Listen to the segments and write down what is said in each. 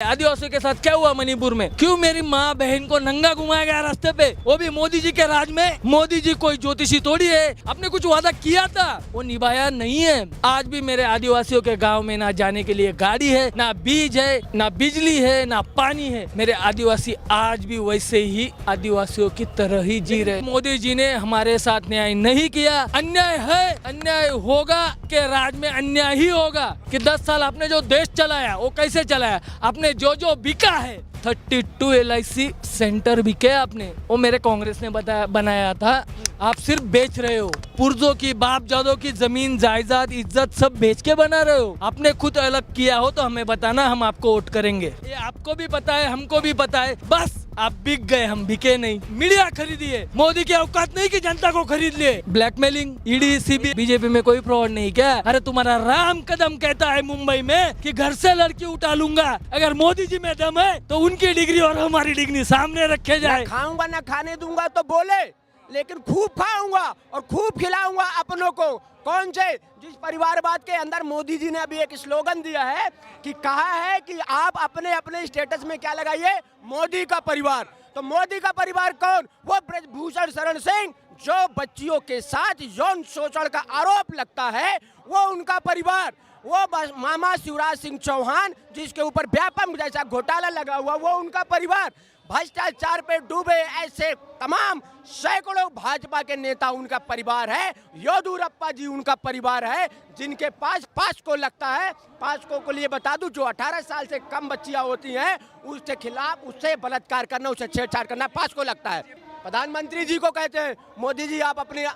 आदिवासियों के साथ क्या हुआ मणिपुर में? क्यों मेरी माँ बहन को नंगा घुमाया गया रास्ते पे, वो भी मोदी जी के राज में? मोदी जी कोई ज्योतिषी थोड़ी है, आपने कुछ वादा किया था वो निभाया नहीं है। आज भी मेरे आदिवासियों के गांव में ना जाने के लिए गाड़ी है, ना बीज है, ना बिजली है, ना पानी है। मेरे आदिवासी आज भी वैसे ही आदिवासियों की तरह ही जी रहे। मोदी जी ने हमारे साथ न्याय नहीं किया, अन्याय है, अन्याय होगा के राज में अन्याय ही होगा। कि 10 साल आपने जो देश चलाया वो कैसे चलाया? आपने जो बिका है 32 LIC सेंटर बिके आपने, वो मेरे कांग्रेस ने बनाया था। आप सिर्फ बेच रहे हो, पुरजों की बाप जादों की जमीन जायदाद इज्जत सब बेच के बना रहे हो। आपने खुद अलग किया हो तो हमें बताना, हम आपको वोट करेंगे। ये आपको भी पता है, हमको भी पता है, बस आप बिक गए, हम बिके नहीं। मीडिया खरीदिए, मोदी की औकात नहीं कि जनता को खरीद लिए। ब्लैकमेलिंग, ED CBI, बीजेपी में कोई फ्रॉड नहीं क्या? अरे तुम्हारा राम कदम कहता है मुंबई में कि घर से लड़की उठा लूंगा। अगर मोदी जी में दम है तो उनकी डिग्री और हमारी डिग्री सामने रखे जाए। खाऊंगा ना खाने दूंगा तो बोले, लेकिन खूब खाऊंगा और खूब खिलाऊंगा अपनों को। कौन से? जिस परिवारवाद के अंदर मोदी जी ने अभी एक स्लोगन दिया है कि कहा है कि आप अपने अपने स्टेटस में क्या लगाइए, मोदी का परिवार। तो मोदी का परिवार कौन? वो ब्रजभूषण शरण सिंह, जो बच्चियों के साथ यौन शोषण का आरोप लगता है, वो उनका परिवार। वो मामा शिवराज सिंह चौहान, जिसके ऊपर व्यापक जैसा घोटाला लगा हुआ, वो उनका परिवार। भ्रष्टाचार पे डूबे ऐसे तमाम सैकड़ों भाजपा के नेता उनका परिवार है। येदियुरप्पा जी उनका परिवार है, जिनके पास पास्को लगता है। पास्को को लिए बता दूं, जो 18 साल से कम बच्चियां होती हैं उसके खिलाफ, उससे बलात्कार करना, उससे छेड़छाड़ करना पास्को लगता है। प्रधानमंत्री जी को कहते हैं, मोदी जी आप अपने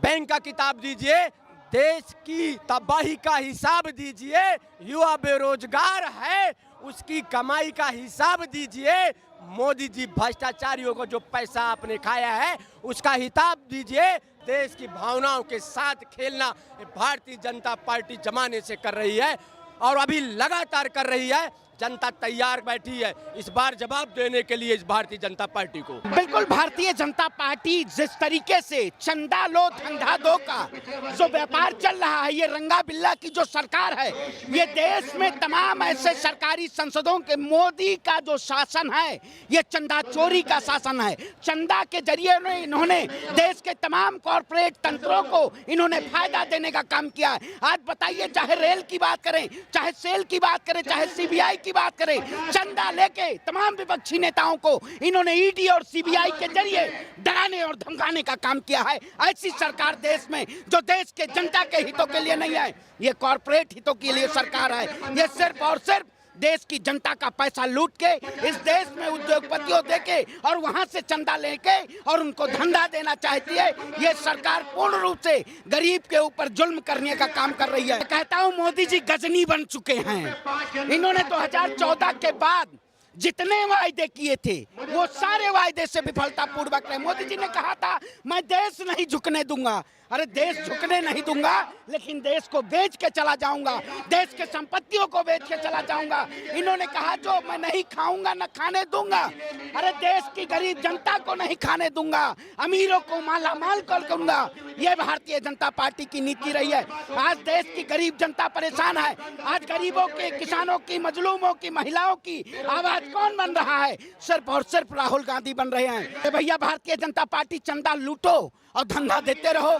बैंक का किताब दीजिए, देश की तबाही का हिसाब दीजिए। युवा बेरोजगार है, उसकी कमाई का हिसाब दीजिए। मोदी जी भ्रष्टाचारियों को जो पैसा आपने खाया है उसका हिसाब दीजिए। देश की भावनाओं के साथ खेलना भारतीय जनता पार्टी जमाने से कर रही है और अभी लगातार कर रही है। जनता तैयार बैठी है इस बार जवाब देने के लिए इस भारतीय जनता पार्टी को। बिल्कुल, भारतीय जनता पार्टी जिस तरीके से चंदा लो धंधा दो का जो व्यापार चल रहा है, ये रंगा बिल्ला की जो सरकार है, ये देश में तमाम ऐसे सरकारी संसदों के मोदी का जो शासन है, ये चंदा चोरी का शासन है। चंदा के जरिए इन्होंने देश के तमाम कॉर्पोरेट तंत्रों को इन्होंने फायदा देने का काम किया है। आज बताइए, चाहे रेल की बात करें, चाहे सेल की बात करें, चाहे CBI की बात करें, चंदा लेके तमाम विपक्षी नेताओं को इन्होंने ED और CBI के जरिए डराने और धमकाने का काम किया है। ऐसी सरकार देश में जो देश के जनता के हितों के लिए नहीं है, ये कॉर्पोरेट हितों के लिए सरकार है। ये सिर्फ और सिर्फ देश की जनता का पैसा लूट के इस देश में उद्योगपतियों देके और वहां से चंदा लेके और उनको धंधा देना चाहती है। ये सरकार पूर्ण रूप से गरीब के ऊपर जुल्म करने का काम कर रही है। कहता हूं, मोदी जी गजनी बन चुके हैं। इन्होंने 2014 के बाद जितने वायदे किए थे वो सारे वायदे से विफलता पूर्वक रहे। मोदी जी ने कहा था मैं देश नहीं झुकने दूंगा। अरे देश झुकने नहीं दूंगा, लेकिन देश को बेच के चला जाऊंगा, देश के संपत्तियों को बेच के चला जाऊंगा। इन्होंने कहा जो मैं नहीं खाऊंगा न खाने दूंगा। अरे देश की गरीब जनता को नहीं खाने दूंगा, अमीरों को माला माल कर दूंगा। ये भारतीय जनता पार्टी की नीति रही है। आज देश की गरीब जनता परेशान है। आज गरीबों के, किसानों की, मजलूमों की, महिलाओं की आवाज कौन बन रहा है? सिर्फ और सिर्फ राहुल गांधी बन रहे हैं। भैया, भारतीय जनता पार्टी चंदा लूटो और धंधा देते रहो।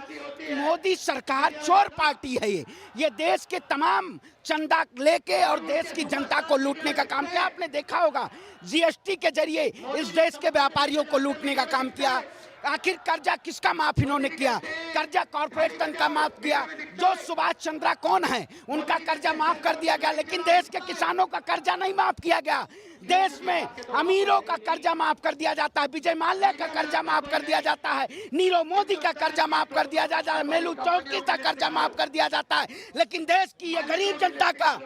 मोदी सरकार चोर पार्टी है। ये देश के तमाम चंदा लेके और देश की जनता को लूटने का काम किया। आपने देखा होगा, GST के जरिए इस देश के व्यापारियों को लूटने का काम किया। आखिर कर्जा किसका माफ इन्होंने किया? कर्जा कॉर्पोरेट तंत्र का माफ किया। जो सुभाष चंद्रा कौन है, उनका कर्जा माफ कर दिया गया, लेकिन देश के किसानों का कर्जा नहीं माफ किया गया। देश में अमीरों का कर्जा माफ कर दिया जाता है, विजय माल्या का कर्जा माफ कर दिया जाता है, नीरव मोदी का कर्जा माफ कर दिया जाता है, मेलू चौधरी का कर्जा माफ कर दिया जाता है, लेकिन देश की ये गरीब जनता का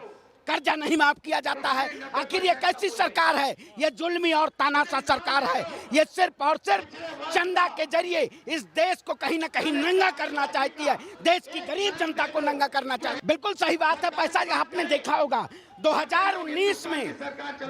कर्जा नहीं माफ किया जाता है। आखिर ये कैसी सरकार है? ये जुल्मी और तानाशाह सरकार है। ये सिर्फ और सिर्फ चंदा के जरिए इस देश को कहीं ना कहीं नंगा करना चाहती है, देश की गरीब जनता को नंगा करना चाहती है। बिल्कुल सही बात है। पैसा आपने देखा होगा, 2019 में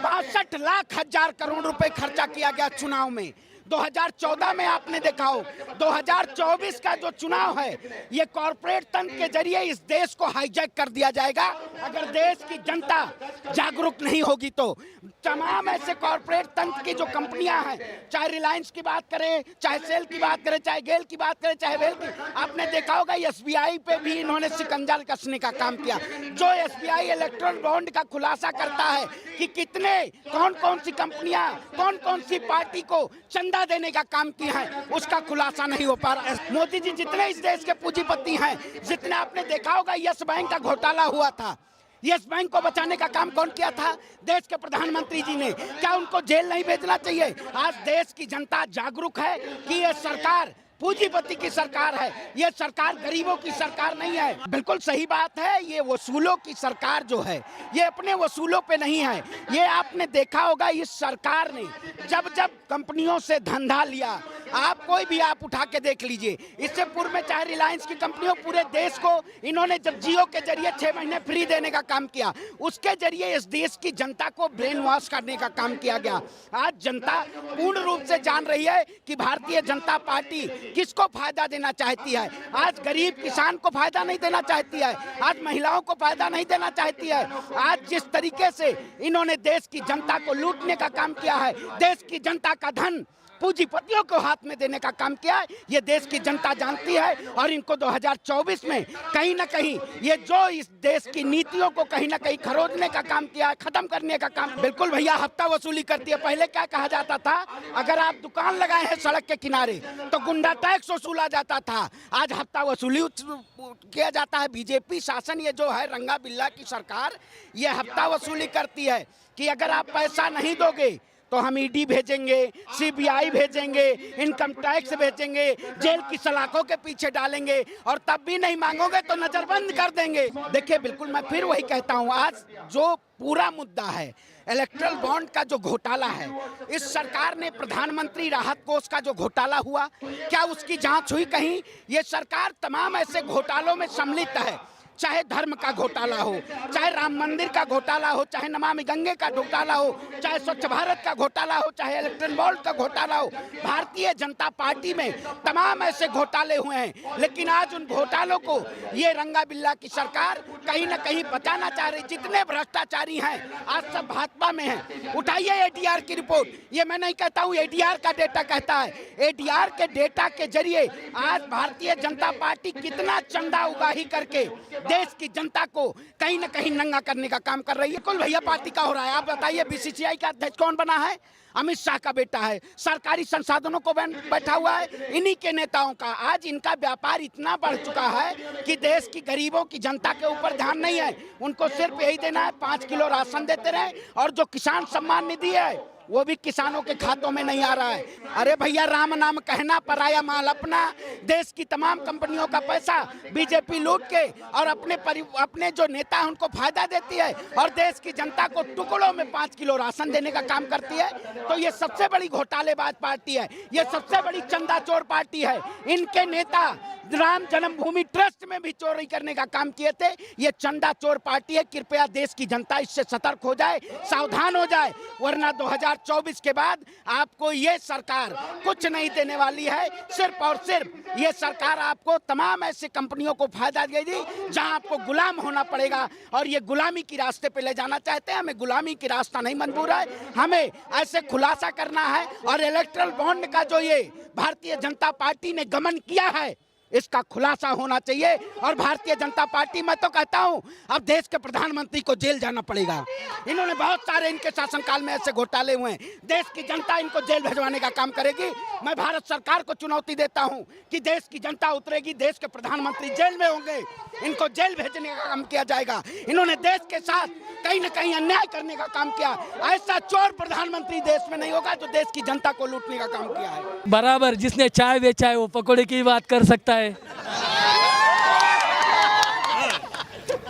62 लाख हजार करोड़ रुपए खर्चा किया गया चुनाव में। 2014 में आपने देखा हो, 2024 का जो चुनाव है ये कॉरपोरेट तंत्र के जरिए इस देश को हाईजैक कर दिया जाएगा अगर देश की जनता जागरूक नहीं होगी तो। तमाम ऐसे कॉरपोरेट तंत्र की जो कंपनियां हैं, चाहे रिलायंस की बात करें, चाहे सेल की बात करें, चाहे गेल की बात करें, चाहे वेल की, आपने देखा होगा एसबीआई पे भी इन्होंने शिकंजा कसने का काम किया। जो एसबीआई इलेक्ट्रल बॉन्ड का खुलासा करता है कि कितने कौन कौन सी कंपनियां कौन कौन सी पार्टी को चंदा देने का काम किया है, उसका खुलासा नहीं हो पा रहा। मोदी जी जितने इस देश के पूंजीपति हैं, जितने आपने देखा होगा यस बैंक का घोटाला हुआ था, यस बैंक को बचाने का काम कौन किया था? देश के प्रधानमंत्री जी ने। क्या उनको जेल नहीं भेजना चाहिए? आज देश की जनता जागरूक है कि ये सरकार पूंजीपति की सरकार है, ये सरकार गरीबों की सरकार नहीं है। बिल्कुल सही बात है, ये वसूलों की सरकार जो है ये अपने वसूलों पे नहीं है। ये आपने देखा होगा इस सरकार ने जब जब कंपनियों से धंधा लिया, आप कोई भी आप उठा के देख लीजिए, इससे पूर्व में चाहे रिलायंस की कंपनियों पूरे देश को इन्होंने जब जियो के जरिए 6 महीने फ्री देने का काम किया, उसके जरिए इस देश की जनता को ब्रेन वॉश करने का काम किया गया। आज जनता पूर्ण रूप से जान रही है कि भारतीय जनता पार्टी किसको फायदा देना चाहती है। आज गरीब किसान को फायदा नहीं देना चाहती है, आज महिलाओं को फायदा नहीं देना चाहती है। आज जिस तरीके से इन्होंने देश की जनता को लूटने का काम किया है, देश की जनता का धन पूंजीपतियों को हाथ में देने का काम किया है, ये देश की जनता जानती है। और इनको 2024 में कहीं ना कहीं ये जो इस देश की नीतियों को कहीं ना कहीं खरोदने का काम किया है, खत्म करने का काम। बिल्कुल भैया, हफ्ता वसूली करती है। पहले क्या कहा जाता था, अगर आप दुकान लगाए हैं सड़क के किनारे तो गुंडा टैक्स वसूला जाता था, आज हफ्ता वसूली किया जाता है। बीजेपी शासन ये जो है रंगा बिल्ला की सरकार, ये हफ्ता वसूली करती है कि अगर आप पैसा नहीं दोगे तो हम ईडी भेजेंगे, सीबीआई भेजेंगे, इनकम टैक्स भेजेंगे, जेल की सलाखों के पीछे डालेंगे और तब भी नहीं मांगोगे तो नजरबंद कर देंगे। देखिए, बिल्कुल मैं फिर वही कहता हूँ, आज जो पूरा मुद्दा है इलेक्ट्रल बॉन्ड का जो घोटाला है, इस सरकार ने प्रधानमंत्री राहत कोष का जो घोटाला हुआ, क्या उसकी जांच हुई कहीं? ये सरकार तमाम ऐसे घोटालों में सम्मिलित है, चाहे धर्म का घोटाला हो, चाहे राम मंदिर का घोटाला हो, चाहे नमामि गंगे का घोटाला हो, चाहे स्वच्छ भारत का घोटाला हो, चाहे इलेक्ट्रल बॉन्ड का घोटाला हो। भारतीय जनता पार्टी में तमाम ऐसे घोटाले हुए हैं, लेकिन आज उन घोटालों को ये रंगा बिल्ला की सरकार कहीं ना कहीं बचाना चाह रही। जितने भ्रष्टाचारी हैं आज सब भाजपा में हैं। उठाइए एडीआर की रिपोर्ट, ये मैं नहीं कहता हूँ, एडीआर का डेटा कहता है। एडीआर के डेटा के जरिए आज भारतीय जनता पार्टी कितना चंदा उगाही करके देश की जनता को कहीं ना कहीं नंगा करने का काम कर रही है। कुल भैया पार्टी का हो रहा है। आप बताइए, बीसीसीआई का अध्यक्ष कौन बना है? अमित शाह का बेटा है। सरकारी संसाधनों को बैठा हुआ है इन्हीं के नेताओं का। आज इनका व्यापार इतना बढ़ चुका है कि देश की गरीबों की जनता के ऊपर ध्यान नहीं है। उनको सिर्फ यही देना है, 5 किलो राशन देते रहे, और जो किसान सम्मान निधि है वो भी किसानों के खातों में नहीं आ रहा है। अरे भैया, राम नाम कहना पराया माल अपना। देश की तमाम कंपनियों का पैसा बीजेपी लूट के और अपने जो नेता हैं उनको फायदा देती है और देश की जनता को टुकड़ों में 5 किलो राशन देने का काम करती है। तो ये सबसे बड़ी घोटालेबाज पार्टी है, ये सबसे बड़ी चंदा चोर पार्टी है। इनके नेता राम जन्मभूमि ट्रस्ट में भी चोरी करने का काम किए थे। ये चंदा चोर पार्टी है। कृपया देश की जनता इससे सतर्क हो जाए, सावधान हो जाए, वरना 2024 के बाद आपको ये सरकार कुछ नहीं देने वाली है। सिर्फ और सिर्फ ये सरकार आपको तमाम ऐसे कंपनियों को फायदा देगी जहां आपको गुलाम होना पड़ेगा, और ये गुलामी की रास्ते पे ले जाना चाहते हैं। हमें गुलामी की रास्ता नहीं मंजूर है, हमें ऐसे खुलासा करना है। और इलेक्ट्रल बॉन्ड का जो ये भारतीय जनता पार्टी ने गमन किया है, इसका खुलासा होना चाहिए। और भारतीय जनता पार्टी, मैं तो कहता हूं, अब देश के प्रधानमंत्री को जेल जाना पड़ेगा। इन्होंने बहुत सारे इनके शासनकाल में ऐसे घोटाले हुए हैं, देश की जनता इनको जेल भिजवाने का काम करेगी। मैं भारत सरकार को चुनौती देता हूं कि देश की जनता उतरेगी, देश के प्रधानमंत्री जेल में होंगे, इनको जेल भेजने का काम किया जाएगा। इन्होंने देश के साथ कहीं ना कहीं अन्याय करने का काम किया। ऐसा चोर प्रधानमंत्री देश में नहीं होगा जो देश की जनता को लूटने का काम किया है। बराबर, जिसने चाय बेचा है वो पकौड़े की बात कर सकता है।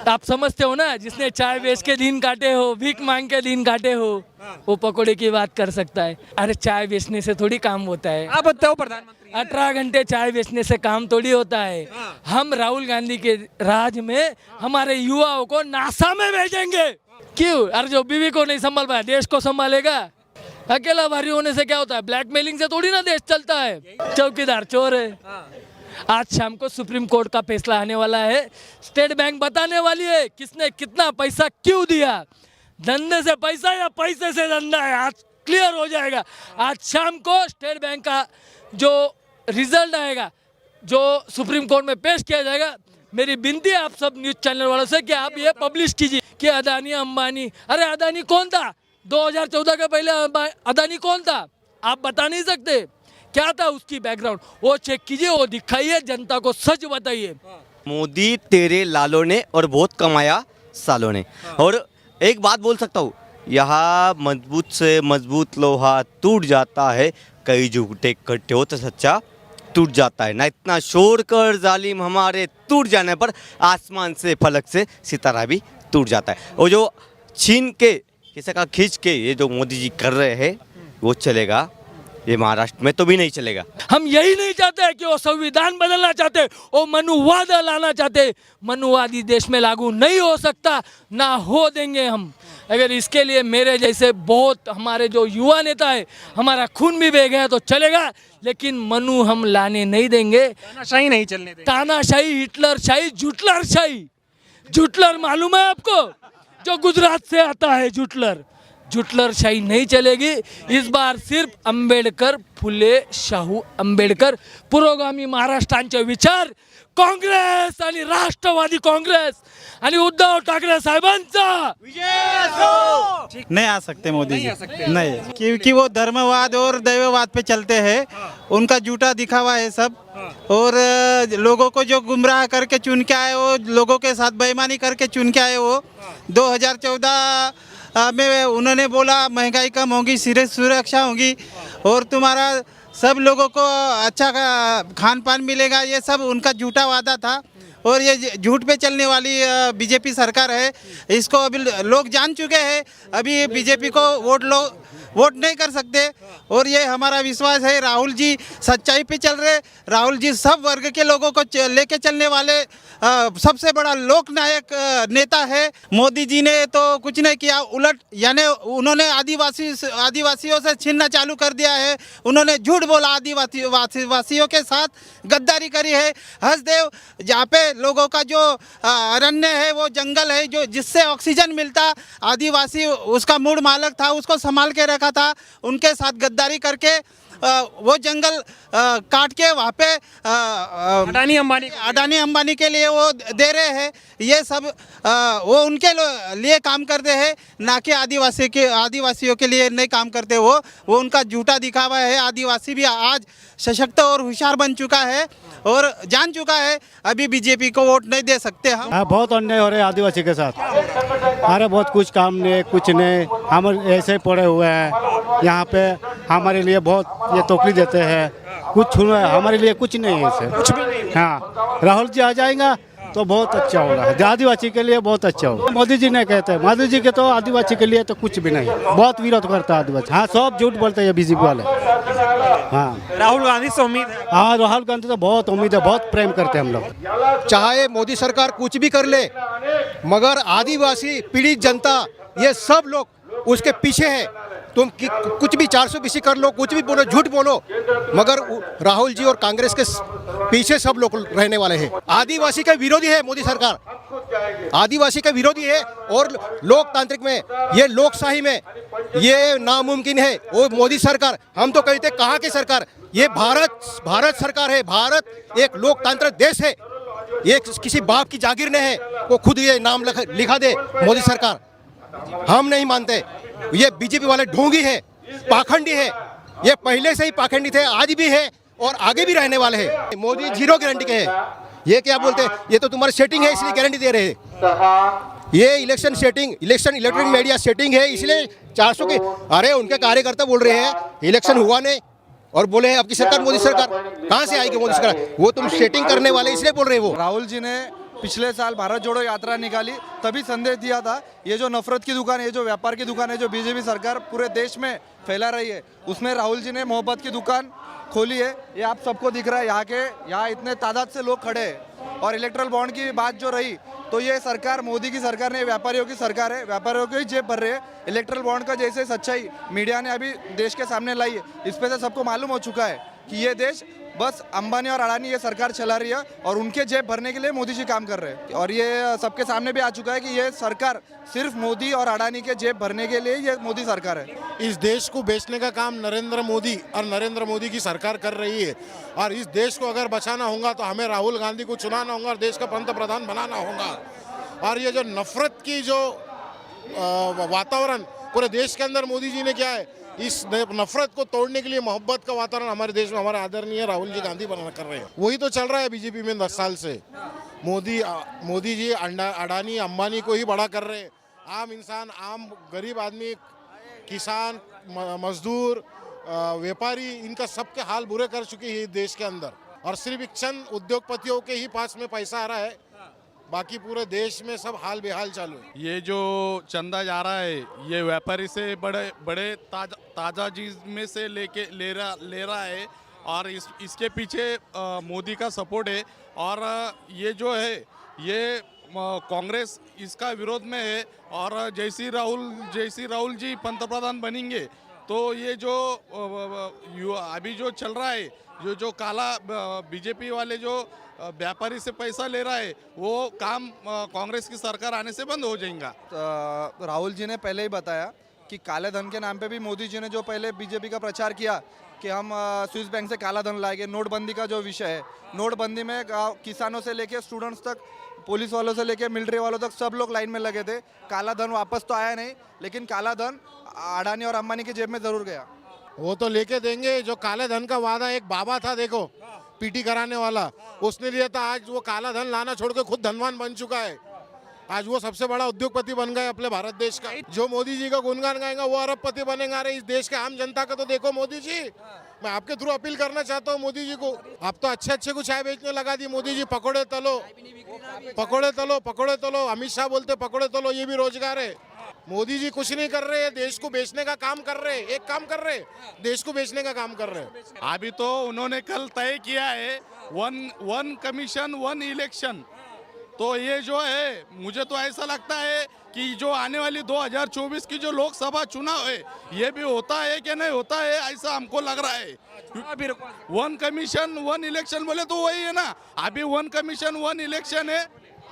आप समझते हो ना, जिसने चाय बेच के दिन काटे हो, भीख मांग के दिन काटे हो, वो पकौड़े की बात कर सकता है। अरे चाय बेचने से थोड़ी काम होता है। आप बताओ, प्रधानमंत्री 18 घंटे चाय बेचने से काम थोड़ी होता है। हम राहुल गांधी के राज में हमारे युवाओं को नासा में भेजेंगे। क्यों? अरे जो बीवी को नहीं संभाल पाया देश को संभालेगा। अकेला भारी होने से क्या होता है? ब्लैकमेलिंग से थोड़ी ना देश चलता है। चौकीदार चोर है। आज शाम को सुप्रीम कोर्ट का फैसला आने वाला है। स्टेट बैंक बताने वाली है किसने कितना पैसा क्यों दिया। धंधे से पैसा या पैसे से धंधा है, आज क्लियर हो जाएगा। आज शाम को स्टेट बैंक का जो रिजल्ट आएगा, जो सुप्रीम कोर्ट में पेश किया जाएगा, मेरी विनती है आप सब न्यूज़ चैनल वालों से कि आप ये पब्लिश कीजिए कि अदानी अंबानी, अरे अदानी कौन था 2014 के पहले? अदानी कौन था आप बता नहीं सकते? क्या था उसकी बैकग्राउंड? वो चेक कीजिए, वो दिखाइए, जनता को सच बताइए। मोदी तेरे लालों ने और बहुत कमाया सालों ने। और एक बात बोल सकता हूँ, यहाँ मजबूत से मजबूत लोहा टूट जाता है, कई झूठे इकट्ठे हो तो सच्चा टूट जाता है। ना इतना शोर कर जालिम हमारे, टूट जाने पर आसमान से फलक से सितारा भी टूट जाता है। और जो छीन के किसी का खींच के ये जो मोदी जी कर रहे हैं वो चलेगा, ये महाराष्ट्र में तो भी नहीं चलेगा। हम यही नहीं चाहते कि वो संविधान बदलना चाहते, वो मनुवाद लाना चाहते। मनुवादी देश में लागू नहीं हो सकता, ना हो देंगे हम। अगर इसके लिए मेरे जैसे बहुत हमारे जो युवा नेता है, हमारा खून भी बह गया तो चलेगा, लेकिन मनु हम लाने नहीं देंगे। तानाशाही नहीं चलने देंगे। तानाशाही, हिटलर शाही, जुटलर शाही। जुटलर मालूम है आपको? जो गुजरात से आता है जुटलर। जुटलर शाही नहीं चलेगी। इस बार सिर्फ अंबेडकर, फुले शाहू आंबेडकर, पुरोगामी महाराष्ट्रांचे विचार, काँग्रेस आणि राष्ट्रवादी काँग्रेस आणि उद्धव ठाकरे साहेबांचा नहीं आ सकते मोदी जी, नहीं, क्योंकि वो धर्मवाद और दैववाद पे चलते हैं। उनका झूठा दिखावा है सब। और लोगों को जो गुमराह करके चुन के आए, वो लोगों के साथ बेईमानी करके चुन के आए। वो 2014 में उन्होंने बोला महंगाई कम होगी, सुरक्षा होगी और तुम्हारा सब लोगों को अच्छा खान पान मिलेगा। ये सब उनका झूठा वादा था और ये झूठ पे चलने वाली बीजेपी सरकार है। इसको अभी लोग जान चुके हैं। अभी बीजेपी को वोट नहीं कर सकते। और ये हमारा विश्वास है, राहुल जी सच्चाई पे चल रहे। राहुल जी सब वर्ग के लोगों को लेके चलने वाले सबसे बड़ा लोकनायक नेता है। मोदी जी ने तो कुछ नहीं किया, उलट यानी उन्होंने आदिवासियों से छीनना चालू कर दिया है। उन्होंने झूठ बोला, आदिवासियों के साथ गद्दारी करी है। हसदेव जहाँ पे लोगों का जो अरण्य है, वो जंगल है, जो जिससे ऑक्सीजन मिलता, आदिवासी उसका मूल मालक था, उसको संभाल के रखा था। उनके साथ गद्दारी करके वो जंगल काट के वहाँ पे अडानी अंबानी के लिए वो दे रहे हैं। ये सब वो उनके लिए काम करते हैं, ना कि आदिवासियों के लिए नहीं काम करते। वो उनका झूठा दिखावा है। आदिवासी भी आज सशक्त और होशियार बन चुका है और जान चुका है अभी बीजेपी को वोट नहीं दे सकते हम। बहुत अन्याय हो रहे हैं आदिवासी के साथ। अरे बहुत कुछ काम नहीं, कुछ नहीं, हम ऐसे ही पड़े हुए हैं यहाँ पे। हमारे लिए बहुत ये टोकरी देते हैं, कुछ हमारे लिए कुछ नहीं है इसे, कुछ भी नहीं। हाँ, राहुल जी आ जाएगा तो बहुत अच्छा होगा, आदिवासी के लिए बहुत अच्छा होगा। मोदी जी नहीं कहते, मोदी जी के तो आदिवासी के लिए तो कुछ भी नहीं, बहुत विरोध करता है आदिवासी। हाँ, सब झूठ बोलते हैं बीजेपी वाले। हाँ, राहुल गांधी से उम्मीद है? हाँ, राहुल गांधी तो बहुत उम्मीद है, बहुत प्रेम करते हैं हम लोग। चाहे मोदी सरकार कुछ भी कर ले, मगर आदिवासी पीड़ित जनता ये सब लोग उसके पीछे है। तुम कुछ भी 420 कर लो, कुछ भी बोलो, झूठ बोलो, मगर राहुल जी और कांग्रेस के पीछे सब लोग रहने वाले हैं। आदिवासी का विरोधी है मोदी सरकार, आदिवासी का विरोधी है। और लोकतांत्रिक में, ये लोकशाही में ये नामुमकिन है। वो मोदी सरकार, हम तो कहते कहाँ की सरकार, ये भारत सरकार है। भारत एक लोकतांत्रिक देश है, ये किसी बाप की जागीर नहीं है। वो खुद ये नाम लिखा दे मोदी सरकार, हम नहीं मानते। ये बीजेपी वाले ढोंगी है, पाखंडी है। ये पहले से ही पाखंडी थे, आज भी है और आगे भी रहने वाले हैं। मोदी जीरो गारंटी के हैं। ये क्या बोलते हैं, ये तो तुम्हारी सेटिंग है इसलिए गारंटी दे रहे हैं। ये इलेक्शन इलेक्ट्रॉनिक मीडिया सेटिंग है, इसलिए 400 के। अरे उनके कार्यकर्ता बोल रहे हैं इलेक्शन हुआ नहीं और बोले हैं आपकी सरकार, मोदी सरकार कहाँ से आएगी मोदी सरकार? वो तुम सेटिंग करने वाले इसलिए बोल रहे हो। राहुल जी ने पिछले साल भारत जोड़ो यात्रा निकाली, तभी संदेश दिया था ये जो नफरत की दुकान है, ये जो व्यापार की दुकान है, जो बीजेपी सरकार पूरे देश में फैला रही है, उसमें राहुल जी ने मोहब्बत की दुकान खोली है। ये आप सबको दिख रहा है, यहाँ इतने तादाद से लोग खड़े हैं। और इलेक्ट्रल बॉन्ड की बात जो रही, तो ये सरकार, मोदी की सरकार ने व्यापारियों की सरकार है, व्यापारियों की जेब भर रही है। इलेक्ट्रल बॉन्ड का जैसे सच्चाई मीडिया ने अभी देश के सामने लाई है, इस पे से सबको मालूम हो चुका है कि ये देश बस अंबानी और अडानी ये सरकार चला रही है और उनके जेब भरने के लिए मोदी जी काम कर रहे हैं। और ये सबके सामने भी आ चुका है कि ये सरकार सिर्फ मोदी और अडानी के जेब भरने के लिए ये मोदी सरकार है। इस देश को बेचने का काम नरेंद्र मोदी और नरेंद्र मोदी की सरकार कर रही है। और इस देश को अगर बचाना होगा तो हमें राहुल गांधी को चुनाना होगा और देश का पंतप्रधान बनाना होगा। और ये जो नफरत की जो वातावरण पूरे देश के अंदर मोदी जी ने क्या है, इस नफरत को तोड़ने के लिए मोहब्बत का वातावरण हमारे देश में हमारे आदरणीय राहुल जी गांधी बना कर रहे हैं। वही तो चल रहा है बीजेपी में 10 साल से। मोदी जी अडानी अंबानी को ही बड़ा कर रहे हैं। आम इंसान, आम गरीब आदमी, किसान, मजदूर, व्यापारी, इनका सबके हाल बुरे कर चुके हैं देश के अंदर। और सिर्फ एक चंद उद्योगपतियों के ही पास में पैसा आ रहा है, बाकी पूरे देश में सब हाल बेहाल चालू है। ये जो चंदा जा रहा है ये व्यापारी से बड़े ताज़ा चीज में से ले रहा है और इसके पीछे मोदी का सपोर्ट है। और ये जो है ये कांग्रेस इसका विरोध में है। और जैसी राहुल जी पंतप्रधान बनेंगे तो ये जो अभी जो चल रहा है, जो काला बीजेपी वाले जो व्यापारी से पैसा ले रहा है, वो काम कांग्रेस की सरकार आने से बंद हो जाएगा। राहुल जी ने पहले ही बताया कि काले धन के नाम पे भी मोदी जी ने जो पहले बीजेपी का प्रचार किया कि हम स्विस बैंक से काला धन लाएंगे। नोटबंदी का जो विषय है, नोटबंदी में किसानों से लेके स्टूडेंट्स तक, पुलिस वालों से लेके मिलिट्री वालों तक सब लोग लाइन में लगे थे। काला धन वापस तो आया नहीं, लेकिन काला धन अडानी और अंबानी की जेब में जरूर गया। वो तो लेके देंगे। जो काले धन का वादा एक बाबा था, देखो पीटी कराने वाला, उसने लिया था। आज वो काला धन लाना छोड़ के खुद धनवान बन चुका है। आज वो सबसे बड़ा उद्योगपति बन गए अपने भारत देश का। जो मोदी जी का गुणगान गाएगा वो अरबपति बनेगा। अरे इस देश के आम जनता का तो देखो मोदी जी। मैं आपके थ्रू अपील करना चाहता हूँ मोदी जी को, आप तो अच्छे को चाय बेचने लगा दी मोदी जी। पकौड़े तलो, पकौड़े तलो, पकौड़े तलो। अमित शाह बोलते पकौड़े तलो, ये भी रोजगार है। मोदी जी कुछ नहीं कर रहे हैं, देश को बेचने का काम कर रहे हैं। एक काम कर रहे हैं, देश को बेचने का काम कर रहे हैं। अभी तो उन्होंने कल तय किया है वन कमीशन वन इलेक्शन। तो ये जो है, मुझे तो ऐसा लगता है कि जो आने वाली 2024 की जो लोकसभा चुनाव है, ये भी होता है कि नहीं होता है, ऐसा हमको लग रहा है। वन कमीशन वन इलेक्शन बोले तो वही है ना। अभी वन कमीशन वन इलेक्शन है,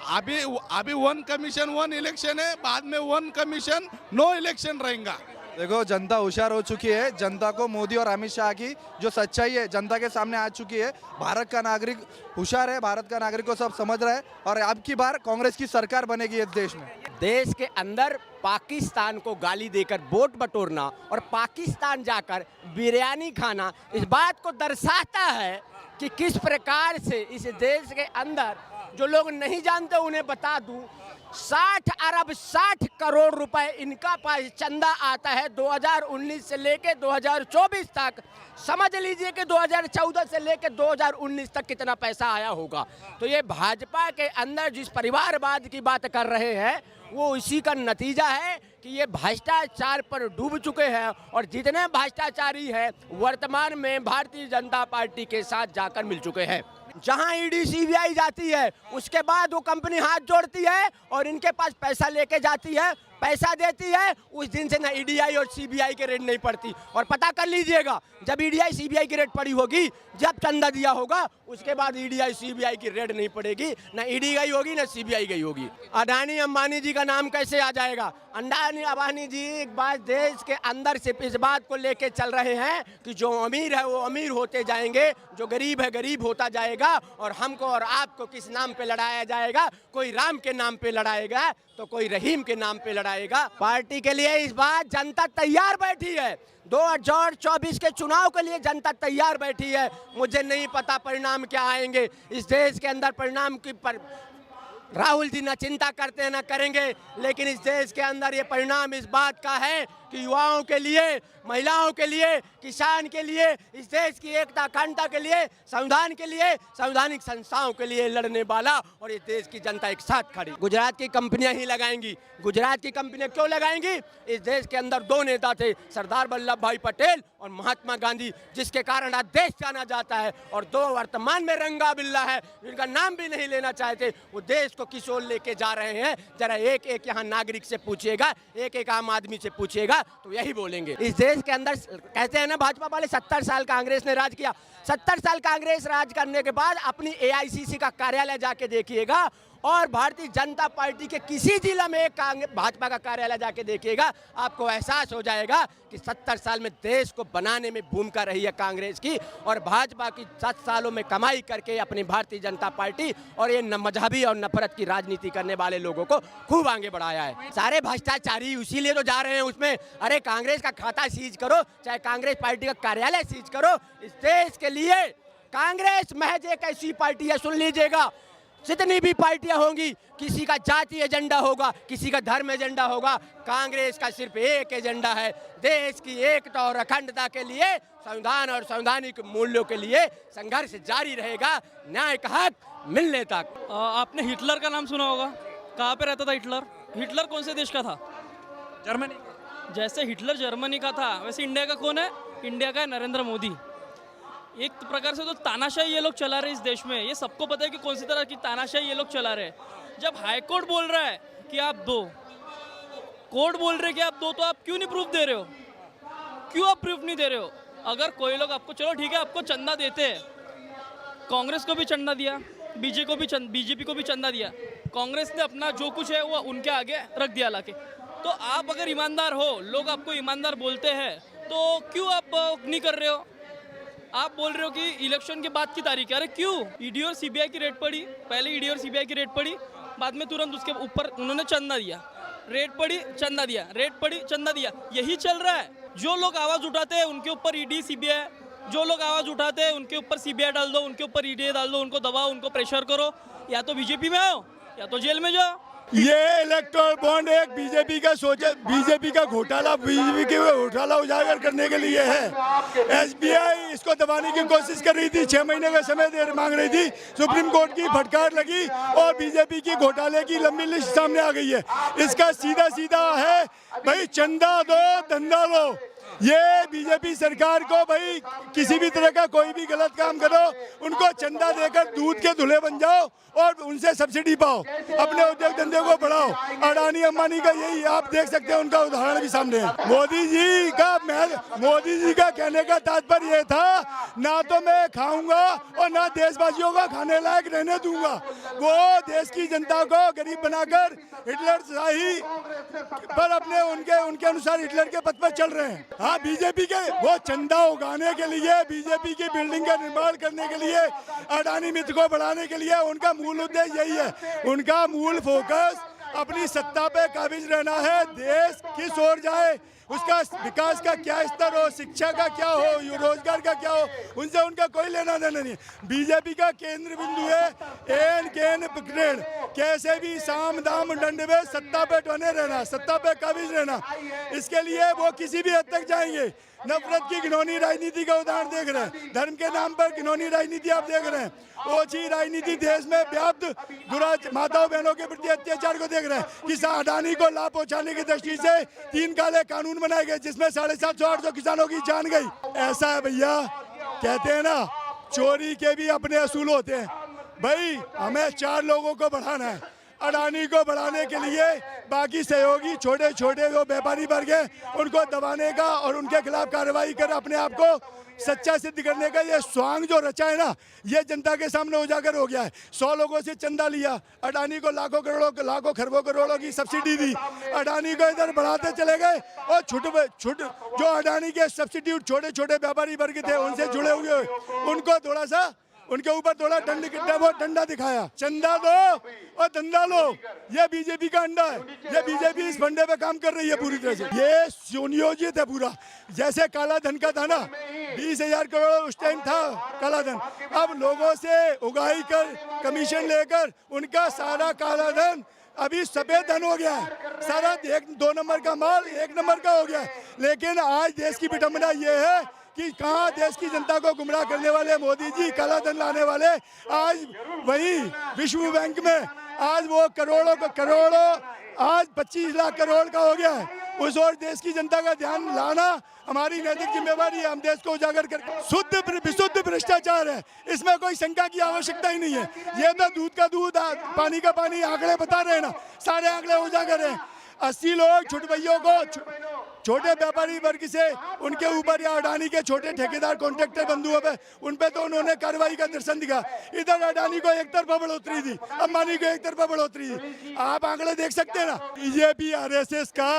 अभी वन कमीशन वन इलेक्शन है, बाद में वन कमीशन नो इलेक्शन रहेगा। देखो, जनता होशियार हो चुकी है। जनता को मोदी और अमित शाह की जो सच्चाई है जनता के सामने आ चुकी है। भारत का नागरिक होशियार है, भारत का नागरिक को सब समझ रहा है। और अब की बार कांग्रेस की सरकार बनेगी इस देश में। देश के अंदर पाकिस्तान को गाली देकर वोट बटोरना और पाकिस्तान जाकर बिरयानी खाना इस बात को दर्शाता है कि किस प्रकार से इस देश के अंदर, जो लोग नहीं जानते उन्हें बता दूं, 60 अरब 60 करोड़ रुपए इनका पास चंदा आता है 2019 से लेके 2024 तक। समझ लीजिए कि 2014 से लेके 2019 तक कितना पैसा आया होगा। तो ये भाजपा के अंदर जिस परिवारवाद की बात कर रहे हैं, वो इसी का नतीजा है कि ये भ्रष्टाचार पर डूब चुके हैं। और जितने भ्रष्टाचारी हैं वर्तमान में भारतीय जनता पार्टी के साथ जाकर मिल चुके हैं। जहां ईडी सीबीआई जाती है, उसके बाद वो कंपनी हाथ जोड़ती है और इनके पास पैसा लेके जाती है, पैसा देती है। उस दिन से ना ईडीआई और सीबीआई के रेड नहीं पड़ती। और पता कर लीजिएगा, जब ईडीआई सीबीआई की रेड पड़ी होगी, जब चंदा दिया होगा, उसके बाद ईडीआई सीबीआई की रेड नहीं पड़ेगी। ना ईडी गई होगी, ना सीबीआई गई होगी। अडानी अंबानी जी का नाम कैसे आ जाएगा? अडानी अंबानी जी एक बात देश के अंदर सिर्फ इस बात को लेके चल रहे हैं कि जो अमीर है वो अमीर होते जाएंगे, जो गरीब है गरीब होता जाएगा। और हमको और आपको किस नाम पे लड़ाया जाएगा? कोई राम के नाम पे लड़ाएगा तो कोई रहीम के नाम पे लड़ाएगा। पार्टी के लिए इस बार जनता तैयार बैठी है। 2024 के चुनाव के लिए जनता तैयार बैठी है। मुझे नहीं पता परिणाम क्या आएंगे इस देश के अंदर। परिणाम की राहुल जी ना चिंता करते हैं ना करेंगे, लेकिन इस देश के अंदर ये परिणाम इस बात का है कि युवाओं के लिए, महिलाओं के लिए, किसान के लिए, इस देश की एकता अखंडता के लिए, संविधान के लिए, संवैधानिक संस्थाओं के लिए लड़ने वाला और ये देश की जनता एक साथ खड़ी। गुजरात की कंपनियां ही लगाएंगी। गुजरात की कंपनियां क्यों लगाएंगी? इस देश के अंदर दो नेता थे, सरदार वल्लभ भाई पटेल और महात्मा गांधी, जिसके कारण आज देश जाना जाता है। और दो वर्तमान में रंगा बिल्ला है, जिनका नाम भी नहीं लेना चाहते, वो देश को किस ओर लेके जा रहे हैं। जरा एक एक यहाँ नागरिक से पूछिएगा, एक एक आम आदमी से पूछिएगा तो यही बोलेंगे। इस देश के अंदर कहते हैं ना भाजपा वाले 70 साल कांग्रेस ने राज किया। 70 साल कांग्रेस राज करने के बाद अपनी एआईसीसी का कार्यालय जाके देखिएगा और भारतीय जनता पार्टी के किसी जिला में एक भाजपा का कार्यालय जाके देखिएगा, आपको एहसास हो जाएगा कि 70 साल में देश को बनाने में भूमिका रही है कांग्रेस की। और भाजपा की 7 सालों में कमाई करके अपनी भारतीय जनता पार्टी और ये मजहबी और नफरत की राजनीति करने वाले लोगों को खूब आगे बढ़ाया है। सारे भ्रष्टाचारी इसीलिए तो जा रहे हैं उसमें। अरे कांग्रेस का खाता सीज करो, चाहे कांग्रेस पार्टी का कार्यालय सीज करो। इस देश के लिए कांग्रेस महज एक ऐसी पार्टी है, सुन लीजिएगा, जितनी भी पार्टियां होंगी, किसी का जाति एजेंडा होगा, किसी का धर्म एजेंडा होगा, कांग्रेस का सिर्फ एक एजेंडा है, देश की एकता और अखंडता के लिए, संविधान और संवैधानिक मूल्यों के लिए संघर्ष जारी रहेगा, न्याय का हक मिलने तक। आपने हिटलर का नाम सुना होगा। कहाँ पे रहता था हिटलर? हिटलर कौन से देश का था? जर्मनी। जैसे हिटलर जर्मनी का था, वैसे इंडिया का कौन है? इंडिया का है नरेंद्र मोदी। एक प्रकार से तो तानाशाही ये लोग चला रहे हैं इस देश में। ये सबको पता है कि कौन सी तरह की तानाशाही ये लोग चला रहे हैं। जब हाई कोर्ट बोल रहा है कि आप दो, कोर्ट बोल रहे हैं कि आप दो, तो आप क्यों नहीं प्रूफ दे रहे हो? क्यों आप प्रूफ नहीं दे रहे हो? अगर कोई लोग आपको, चलो ठीक है, आपको चंदा देते हैं, कांग्रेस को भी चंदा दिया, बीजेपी को भी चंदा दिया, कांग्रेस ने अपना जो कुछ है वो उनके आगे रख दिया लाके। तो आप अगर ईमानदार हो, लोग आपको ईमानदार बोलते हैं, तो क्यों आप नहीं कर रहे हो? आप बोल रहे हो कि इलेक्शन के बाद की तारीख है। अरे क्यों? ईडी और सीबीआई की रेड पड़ी, पहले ईडी और सीबीआई की रेड पड़ी, बाद में तुरंत उसके ऊपर उन्होंने चंदा दिया, रेड पड़ी चंदा दिया, रेड पड़ी चंदा दिया। यही चल रहा है। जो लोग आवाज़ उठाते हैं उनके ऊपर ईडी सीबीआई, जो लोग आवाज़ उठाते हैं उनके ऊपर सीबीआई डाल दो, उनके ऊपर ईडी डाल दो, उनको दबाओ, उनको प्रेशर करो, या तो बीजेपी में आओ या तो जेल में जाओ। ये इलेक्टोरल बॉन्ड एक बीजेपी का बीजेपी का घोटाला, बीजेपी के घोटाला उजागर करने के लिए है। एसबीआई इसको दबाने की कोशिश कर रही थी, 6 महीने का समय मांग रही थी, सुप्रीम कोर्ट की फटकार लगी और बीजेपी की घोटाले की लंबी लिस्ट सामने आ गई है। इसका सीधा सीधा है भाई, चंदा दो धंधा लो। ये बीजेपी सरकार को भाई किसी भी तरह का कोई भी गलत काम करो, उनको चंदा देकर दूध के धुले बन जाओ और उनसे सब्सिडी पाओ, अपने उद्योग धंधे को बढ़ाओ। अडानी अंबानी का यही आप देख सकते हैं, उनका उदाहरण भी सामने है। मोदी जी का कहने का तात्पर्य ये था, ना तो मैं खाऊंगा और ना देशवासियों को खाने लायक रहने दूंगा। वो देश की जनता को गरीब बनाकर हिटलर शाही पर अपने उनके अनुसार हिटलर के पथ पर चल रहे हैं। हाँ, बीजेपी के वो चंदा उगाने के लिए, बीजेपी की बिल्डिंग का निर्माण करने के लिए, अडानी मित्र को बढ़ाने के लिए उनका मूल उद्देश्य यही है। उनका मूल फोकस अपनी सत्ता पे काबिज रहना है। देश किस ओर जाए, उसका विकास का क्या स्तर हो, शिक्षा का क्या हो, रोजगार का क्या हो, उनसे उनका कोई लेना देना नहीं। बीजेपी का केंद्र बिंदु है एन केन पकड़, कैसे भी साम दाम दंड में सत्ता पे बने रहना, सत्ता पे काबिज रहना। इसके लिए वो किसी भी हद तक जाएंगे। नफरत की घिनौनी राजनीति का उदाहरण देख रहे हैं, धर्म के नाम पर घिनौनी राजनीति आप देख रहे हैं, ओछी राजनीति देश में व्याप्त माताओं बहनों के प्रति अत्याचार को देख रहे हैं। किसान अडानी को लाभ पहुंचाने की दृष्टि से 3 काले कानून बनाए गए, जिसमें 750-800 किसानों की जान गई। ऐसा है भैया, कहते हैं ना चोरी के भी अपने असूल होते हैं। भाई हमें 4 लोगों को बढ़ाना है। अडानी को बढ़ाने के लिए बाकी सहयोगी छोटे छोटे जो व्यापारी वर्ग हैं उनको दबाने का और उनके खिलाफ कार्रवाई कर अपने आप को सच्चा सिद्ध करने का ये स्वांग जो रचा है ना, ये जनता के सामने उजागर हो गया है। 100 लोगों से चंदा लिया, अडानी को लाखों खरबों करोड़ों की सब्सिडी दी, अडानी को इधर बढ़ाते चले गए और छुट जो अडानी के सब्सिट्यूट छोटे छोटे व्यापारी वर्ग थे उनसे जुड़े हुए उनको थोड़ा सा उनके ऊपर थोड़ा डंडा दिखाया। चंदा दो और धंधा लो, ये बीजेपी का अंडा है। ये बीजेपी इस फंडे पे काम कर रही है पूरी तरह से। ये सुनियोजित है पूरा। जैसे काला धन का था ना, 20,000 करोड़ उस टाइम था काला धन, अब लोगों से उगाही कर कमीशन लेकर उनका सारा काला धन अभी सफेद धन हो गया है, सारा 2 नंबर का माल 1 नंबर का हो गया है। लेकिन आज देश की विडंबना ये है कि कहाँ देश की जनता को गुमराह करने वाले मोदी जी, काला धन लाने वाले, आज वही विश्व बैंक में आज वो करोड़ों आज 25 लाख करोड़ का हो गया है। उस और देश की जनता का ध्यान लाना हमारी नैतिक जिम्मेवारी है। हम देश को उजागर कर विशुद्ध भ्रष्टाचार है, इसमें कोई शंका की आवश्यकता ही नहीं है। ये तो दूध का दूध पानी का पानी आंकड़े बता रहे हैं ना, सारे आंकड़े उजागर हैं। 80 लोग छुटभइयों को छोटे व्यापारी वर्ग से उनके ऊपर या अडानी के छोटे ठेकेदार कॉन्ट्रैक्टर बंधुओं पे उन पे तो उन्होंने कार्रवाई का दर्शन दिखा। इधर अडानी को एक तरफा बढ़ोतरी दी, अंबानी को एक तरफा बढ़ोतरी दी। आप आंकड़े देख सकते हैं ना। बीजेपी आरएसएस का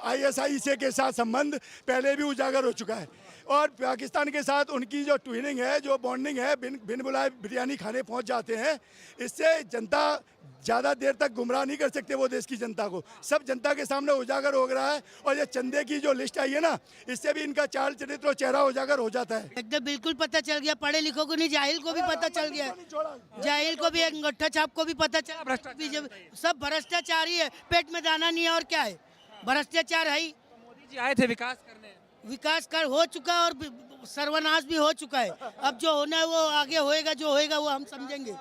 आईएसआई के साथ संबंध पहले भी उजागर हो चुका है और पाकिस्तान के साथ उनकी जो ट्विनिंग है, जो बॉन्डिंग है, बिन बुलाए बिरयानी खाने पहुंच जाते हैं। इससे जनता ज़्यादा देर तक गुमराह नहीं कर सकते वो देश की जनता को। सब जनता के सामने उजागर हो रहा है और ये चंदे की जो लिस्ट आई है ना, इससे भी इनका चाल चरित्र और चेहरा उजागर हो जाता है। एकदम बिल्कुल पता चल गया, पढ़े लिखों को नहीं, जाहिल को भी पता चल गया, जाहिल को भी, अंगूठा छाप को भी पता चला। सब भ्रष्टाचार ही है, पेट में दाना नहीं है और क्या है, भ्रष्टाचार है ही। मोदी जी आए थे विकास करने, विकास कर हो चुका और सर्वनाश भी हो चुका है। अब जो होना है वो आगे होएगा, जो होएगा वो हम समझेंगे।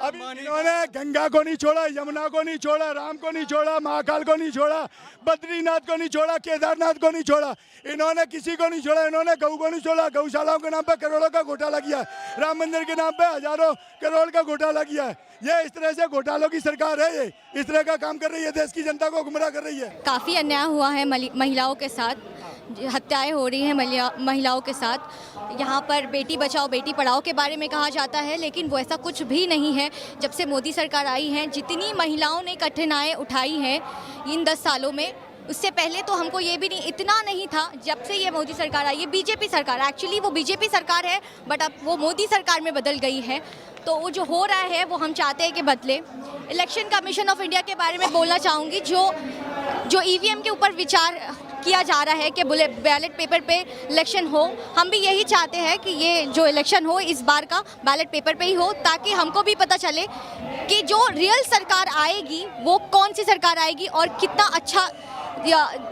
अब इन्होंने गंगा को नहीं छोड़ा, यमुना को नहीं छोड़ा, राम को नहीं छोड़ा, महाकाल को नहीं छोड़ा, बद्रीनाथ को नहीं छोड़ा, केदारनाथ को नहीं छोड़ा, इन्होंने किसी को नहीं छोड़ा। इन्होंने गऊ को नहीं छोड़ा, गौशालाओं के नाम पे करोड़ों का घोटाला किया, राम मंदिर के नाम पे हजारों करोड़ का घोटाला किया है। ये इस तरह से घोटालों की सरकार है, ये इस तरह का काम कर रही है, देश की जनता को गुमराह कर रही है। काफ़ी अन्याय हुआ है महिलाओं के साथ, हत्याएं हो रही हैं महिलाओं के साथ। यहाँ पर बेटी बचाओ बेटी पढ़ाओ के बारे में कहा जाता है, लेकिन वो ऐसा कुछ भी नहीं है। जब से मोदी सरकार आई है, जितनी महिलाओं ने कठिनाइयाँ उठाई हैं इन 10 सालों में, उससे पहले तो हमको ये भी नहीं, इतना नहीं था। जब से ये मोदी सरकार आई है, बीजेपी सरकार, एक्चुअली वो बीजेपी सरकार है बट अब वो मोदी सरकार में बदल गई है, तो वो जो हो रहा है वो हम चाहते हैं कि बदले। इलेक्शन कमीशन ऑफ इंडिया के बारे में बोलना चाहूँगी, जो ईवीएम के ऊपर विचार किया जा रहा है कि बैलेट पेपर पे इलेक्शन हो, हम भी यही चाहते हैं कि ये जो इलेक्शन हो इस बार का बैलेट पेपर पे ही हो, ताकि हमको भी पता चले कि जो रियल सरकार आएगी वो कौन सी सरकार आएगी और कितना अच्छा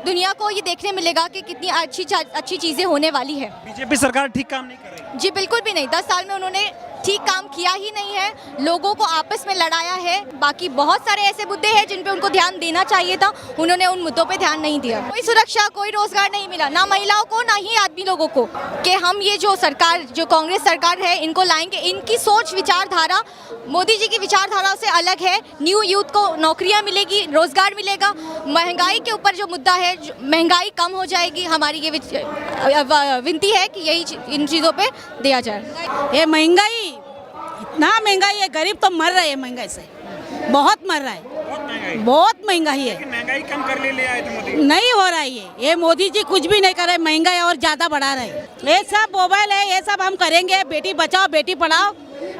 दुनिया को ये देखने मिलेगा कि कितनी अच्छी चीज़ें होने वाली है। बीजेपी सरकार ठीक काम नहीं कर रही। जी बिल्कुल भी नहीं, 10 साल में उन्होंने ठीक काम किया ही नहीं है, लोगों को आपस में लड़ाया है। बाकी बहुत सारे ऐसे मुद्दे हैं जिन पे उनको ध्यान देना चाहिए था, उन्होंने उन मुद्दों पे ध्यान नहीं दिया। कोई सुरक्षा, कोई रोजगार नहीं मिला, ना महिलाओं को ना ही आदमी लोगों को, कि हम ये जो सरकार, जो कांग्रेस सरकार है, इनको लाएंगे। इनकी सोच विचारधारा मोदी जी की विचारधारा से अलग है। न्यू यूथ को नौकरियाँ मिलेगी, रोजगार मिलेगा, महंगाई के ऊपर जो मुद्दा है, महंगाई कम हो जाएगी। हमारी ये विनती है कि यही इन चीज़ों पे दिया जाए। ये महंगाई, इतना महंगाई है, गरीब तो मर रहे हैं महंगाई से, बहुत मर रहा है, बहुत महंगाई है। महंगाई कम कर ले आए थे मोदी, नहीं हो रहा है ये मोदी जी कुछ भी नहीं कर रहे, महंगाई और ज़्यादा बढ़ा रहे हैं। ये सब मोबाइल है, ये सब हम करेंगे, बेटी बचाओ बेटी पढ़ाओ,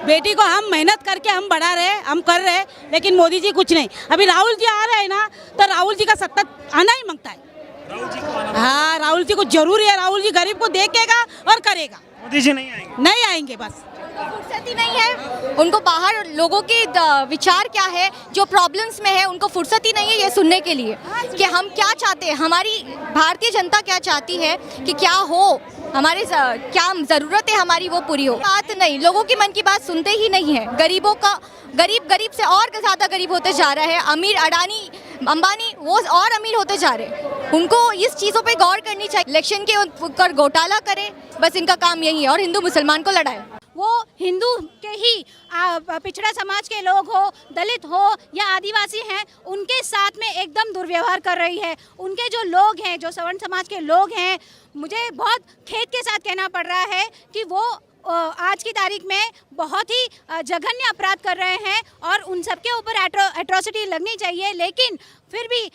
बेटी को हम मेहनत करके हम बढ़ा रहे हैं, हम कर रहे हैं, लेकिन मोदी जी कुछ नहीं। अभी राहुल जी आ रहे हैं ना, तो राहुल जी का सत्ता आना ही मांगता है। हाँ, राहुल जी को जरूरी है, राहुल जी गरीब को देखेगा और करेगा। मोदी जी नहीं आएंगे, नहीं आएंगे, बस फुर्सत ही नहीं है उनको। बाहर लोगों के विचार क्या है, जो प्रॉब्लम्स में है, उनको फुर्सत ही नहीं है ये सुनने के लिए कि हम क्या चाहते हैं, हमारी भारतीय जनता क्या चाहती है कि क्या हो, हमारे क्या ज़रूरत है हमारी, वो पूरी हो। बात नहीं, लोगों की मन की बात सुनते ही नहीं है। गरीबों का गरीब से और ज़्यादा गरीब होते जा रहा है। अमीर अडानी अंबानी वो और अमीर होते जा रहे हैं। उनको इस चीज़ों पे गौर करनी चाहिए। इलेक्शन के ऊपर घोटाला करे, बस इनका काम यही है, और हिंदू मुसलमान को लड़ाए। वो हिंदू के ही पिछड़ा समाज के लोग हो, दलित हो या आदिवासी हैं, उनके साथ में एकदम दुर्व्यवहार कर रही है। उनके जो लोग हैं, जो सवर्ण समाज के लोग हैं, मुझे बहुत खेद के साथ कहना पड़ रहा है कि वो आज की तारीख में बहुत ही जघन्य अपराध कर रहे हैं और उन सब के ऊपर एट्रोसिटी लगनी चाहिए। लेकिन फिर भी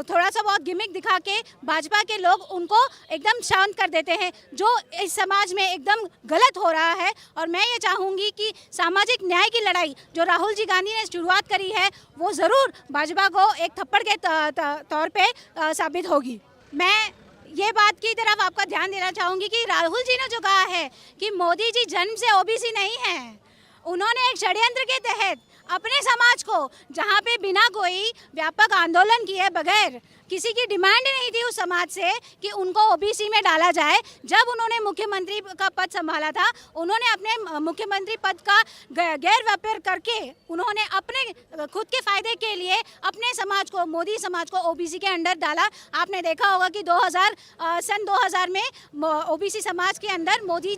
थोड़ा सा बहुत गिमिक दिखा के भाजपा के लोग उनको एकदम शांत कर देते हैं, जो इस समाज में एकदम गलत हो रहा है। और मैं ये चाहूँगी कि सामाजिक न्याय की लड़ाई जो राहुल जी गांधी ने शुरुआत करी है, वो ज़रूर भाजपा को एक थप्पड़ के तौर पे साबित होगी। मैं ये बात की तरफ आपका ध्यान देना चाहूँगी कि राहुल जी ने जो कहा है कि मोदी जी जन्म से ओबीसी नहीं है, उन्होंने एक षड्यंत्र के तहत अपने समाज को, जहाँ पे बिना कोई व्यापक आंदोलन किए बगैर, किसी की डिमांड नहीं थी उस समाज से कि उनको ओबीसी में डाला जाए, जब उन्होंने मुख्यमंत्री का पद संभाला था, उन्होंने अपने मुख्यमंत्री पद का गैर व्यापार करके उन्होंने अपने खुद के फायदे के लिए अपने समाज को, मोदी समाज को ओबीसी के अंडर डाला। आपने देखा होगा कि सन 2000 में ओबीसी समाज के अंदर मोदी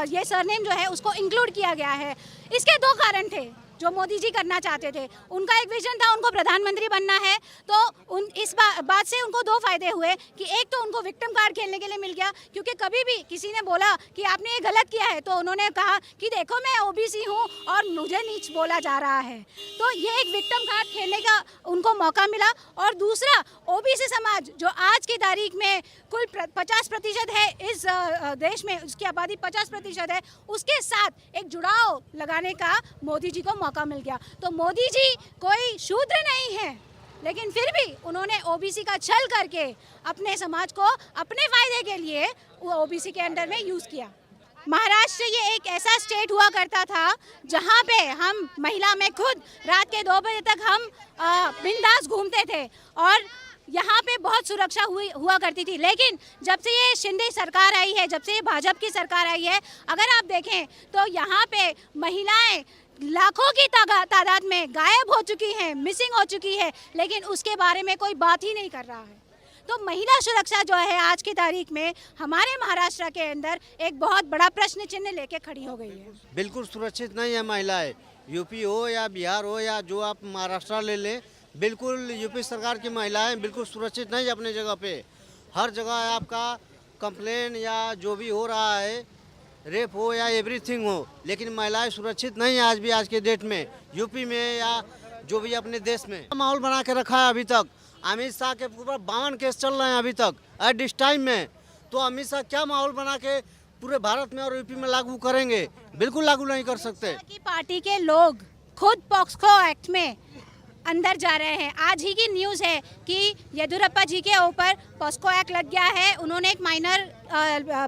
ये सरनेम जो है उसको इंक्लूड किया गया है। इसके दो कारण थे जो मोदी जी करना चाहते थे। उनका एक विजन था, उनको प्रधानमंत्री बनना है, तो इस बात से उनको दो फायदे हुए कि एक तो उनको विक्टिम कार्ड खेलने के लिए मिल गया, क्योंकि कभी भी किसी ने बोला कि आपने ये गलत किया है तो उन्होंने कहा कि देखो मैं ओबीसी हूँ और मुझे नीच बोला जा रहा है, तो ये एक विक्टिम कार्ड खेलने का उनको मौका मिला। और दूसरा, ओबीसी समाज जो आज की तारीख में कुल 50% है इस देश में, उसकी आबादी 50% है, उसके साथ एक जुड़ाव लगाने का मोदी जी को मौका मिल गया। तो मोदी जी कोई शूद्र नहीं है, लेकिन फिर भी उन्होंने ओबीसी का छल करके अपने समाज को अपने फायदे के लिए ओबीसी के अंडर में यूज किया। महाराष्ट्र ये एक ऐसा स्टेट हुआ करता था जहाँ पे हम महिला में खुद रात के 2 बजे तक हम बिंदास घूमते थे और यहाँ पे बहुत सुरक्षा हुआ करती थी। लेकिन जब से ये शिंदे सरकार आई है, जब से ये भाजपा की सरकार आई है, अगर आप देखें तो यहाँ पे महिलाएं लाखों की तादाद में गायब हो चुकी हैं, मिसिंग हो चुकी है, लेकिन उसके बारे में कोई बात ही नहीं कर रहा है। तो महिला सुरक्षा जो है आज की तारीख में हमारे महाराष्ट्र के अंदर एक बहुत बड़ा प्रश्न चिन्ह लेके खड़ी हो गई है। बिल्कुल सुरक्षित नहीं है महिलाएं, यूपी हो या बिहार हो या जो आप महाराष्ट्र ले लें, बिल्कुल यूपी सरकार की महिलाएं बिल्कुल सुरक्षित नहीं है अपने जगह पे। हर जगह आपका कंप्लेन या जो भी हो रहा है, रेप हो या एवरीथिंग हो, लेकिन महिलाएं सुरक्षित नहीं है आज भी, आज के डेट में यूपी में या जो भी अपने देश में। माहौल बना के रखा है अभी तक। अमित शाह के पूरा 52 केस चल रहे हैं अभी तक एट दिस टाइम में, तो अमित शाह क्या माहौल बना के पूरे भारत में और यूपी में लागू करेंगे? बिल्कुल लागू नहीं कर सकते। की पार्टी के लोग खुद पॉक्सो एक्ट में अंदर जा रहे हैं। आज ही की न्यूज़ है कि येदियुरप्पा जी के ऊपर पॉक्सो एक्ट लग गया है। उन्होंने एक माइनर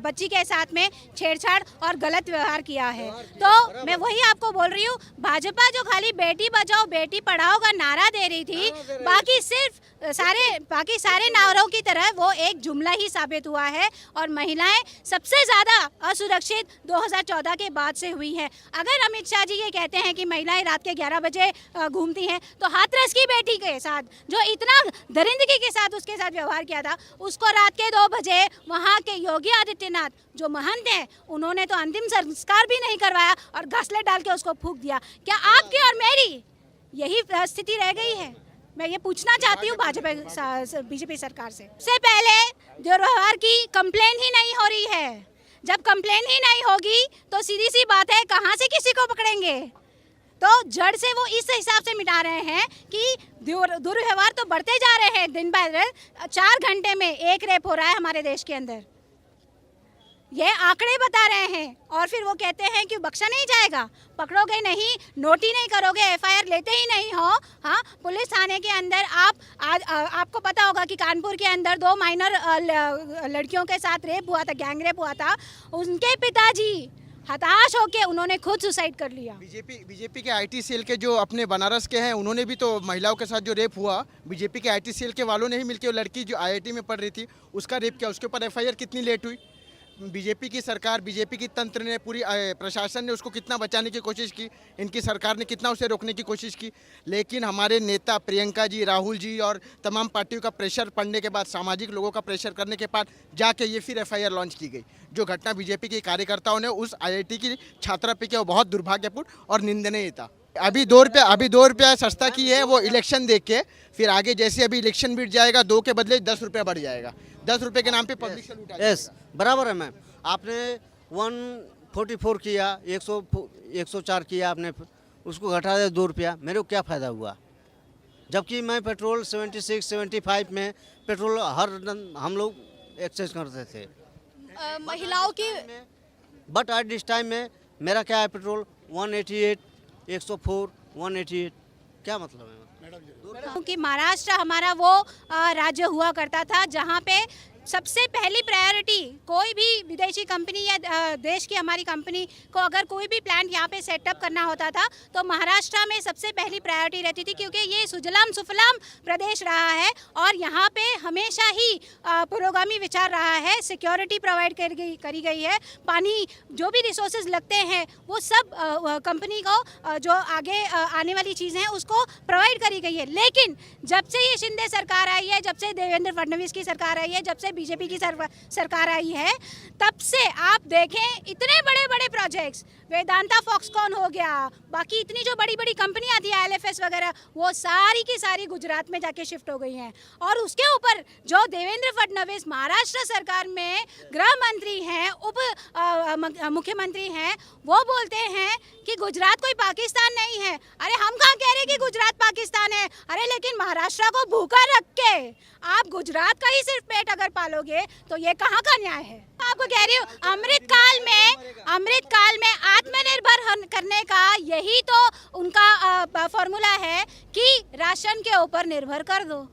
बच्ची के साथ में छेड़छाड़ और गलत व्यवहार किया है। तो मैं वही आपको बोल रही हूँ, भाजपा जो खाली बेटी बचाओ बेटी पढ़ाओ का नारा दे रही थी, बाकी सारे नारों की तरह वो एक जुमला ही साबित हुआ है। और महिलाएं सबसे ज़्यादा असुरक्षित 2014 के बाद से हुई हैं। अगर अमित शाह जी ये कहते हैं कि महिलाएं रात के 11 बजे घूमती हैं, तो हाथरस की बेटी के साथ जो इतना दरिंदगी के साथ उसके साथ व्यवहार किया था, उसको रात के 2 बजे वहाँ के योगी आदित्यनाथ जो महंत हैं, उन्होंने तो अंतिम संस्कार भी नहीं करवाया और घासलेट डाल के उसको फूंक दिया। क्या आपकी और मेरी यही स्थिति रह गई है? मैं ये पूछना चाहती हूँ भाजपा बीजेपी सरकार से पहले दुर्व्यवहार की कंप्लेन ही नहीं हो रही है। जब कंप्लेन ही नहीं होगी तो सीधी सी बात है, कहाँ से किसी को पकड़ेंगे? तो जड़ से वो इस हिसाब से मिटा रहे हैं कि दुर्व्यवहार तो बढ़ते जा रहे हैं दिन ब दिन। 4 घंटे में 1 रेप हो रहा है हमारे देश के अंदर, ये आंकड़े बता रहे हैं। और फिर वो कहते हैं कि बख्शा नहीं जाएगा, पकड़ोगे नहीं, नोट ही नहीं करोगे, एफआईआर लेते ही नहीं हो। हाँ, पुलिस थाने के अंदर आपको पता होगा कि कानपुर के अंदर 2 माइनर लड़कियों के साथ रेप हुआ था, गैंग रेप हुआ था। उनके पिताजी हताश होके उन्होंने खुद सुसाइड कर लिया। बीजेपी के आईटी सेल के जो अपने बनारस के हैं, उन्होंने भी तो महिलाओं के साथ जो रेप हुआ, बीजेपी के आईटी सेल के वालों ने ही मिलकर, वो लड़की जो आईआईटी में पढ़ रही थी उसका रेप किया, उसके ऊपर एफआईआर कितनी लेट हुई? बीजेपी की सरकार, बीजेपी की तंत्र ने, पूरी प्रशासन ने उसको कितना बचाने की कोशिश की, इनकी सरकार ने कितना उसे रोकने की कोशिश की। लेकिन हमारे नेता प्रियंका जी, राहुल जी और तमाम पार्टियों का प्रेशर पड़ने के बाद, सामाजिक लोगों का प्रेशर करने के बाद जाके ये फिर एफआईआर लॉन्च की गई। जो घटना बीजेपी के कार्यकर्ताओं ने उस आईआईटी की छात्रा पे किया, वो बहुत दुर्भाग्यपूर्ण और निंदनीय था। अभी 2 रुपया सस्ता की है वो इलेक्शन देख के, फिर आगे जैसे अभी इलेक्शन बीत जाएगा 2 के बदले 10 रुपया बढ़ जाएगा। 10 रुपये के नाम पे पब्लिक से लूटा। यस, बराबर है मैम। आपने 144 किया, 104 किया, आपने उसको घटा दिया 2 रुपया, मेरे को क्या फ़ायदा हुआ? जबकि मैं पेट्रोल 76-75 में पेट्रोल हम लोग एक्सेस करते थे महिलाओं की, बट एट दिस टाइम में मेरा क्या है, पेट्रोल 188, 104, 188, क्या मतलब है? क्योंकि महाराष्ट्र हमारा वो राज्य हुआ करता था जहाँ पे सबसे पहली प्रायोरिटी कोई भी विदेशी कंपनी या देश की हमारी कंपनी को अगर कोई भी प्लांट यहाँ पे सेटअप करना होता था तो महाराष्ट्र में सबसे पहली प्रायोरिटी रहती थी, क्योंकि ये सुजलाम सुफलाम प्रदेश रहा है और यहाँ पे हमेशा ही पुरोगामी विचार रहा है। सिक्योरिटी प्रोवाइड करी गई है, पानी जो भी रिसोर्सेज लगते हैं वो सब कंपनी को जो आगे आने वाली चीज़ें हैं उसको प्रोवाइड करी गई है। लेकिन जब से ये शिंदे सरकार आई है, जब से देवेंद्र फडणवीस की सरकार आई है, जब से बीजेपी की सरकार आई है, तब से आप देखें इतने बड़े बड़े प्रोजेक्ट्स, वेदांता फॉक्सकॉन हो गया, बाकी इतनी जो बड़ी बड़ी कंपनियां थी LFS वगैरह, वो सारी की सारी गुजरात में जाके शिफ्ट हो गई हैं। और उसके ऊपर जो देवेंद्र फडणवीस महाराष्ट्र सरकार में गृह मंत्री हैं, उप मुख्यमंत्री हैं, वो बोलते हैं कि गुजरात कोई पाकिस्तान नहीं है। अरे हम कहाँ कह रहे कि गुजरात पाकिस्तान है? अरे लेकिन महाराष्ट्र को भूखा रख के आप गुजरात का ही सिर्फ पेट अगर पालोगे तो ये कहाँ का न्याय है? आपको कह रही हूँ, अमृत काल में आत्मनिर्भर करने का यही तो उनका फॉर्मूला है कि राशन के ऊपर निर्भर कर दो।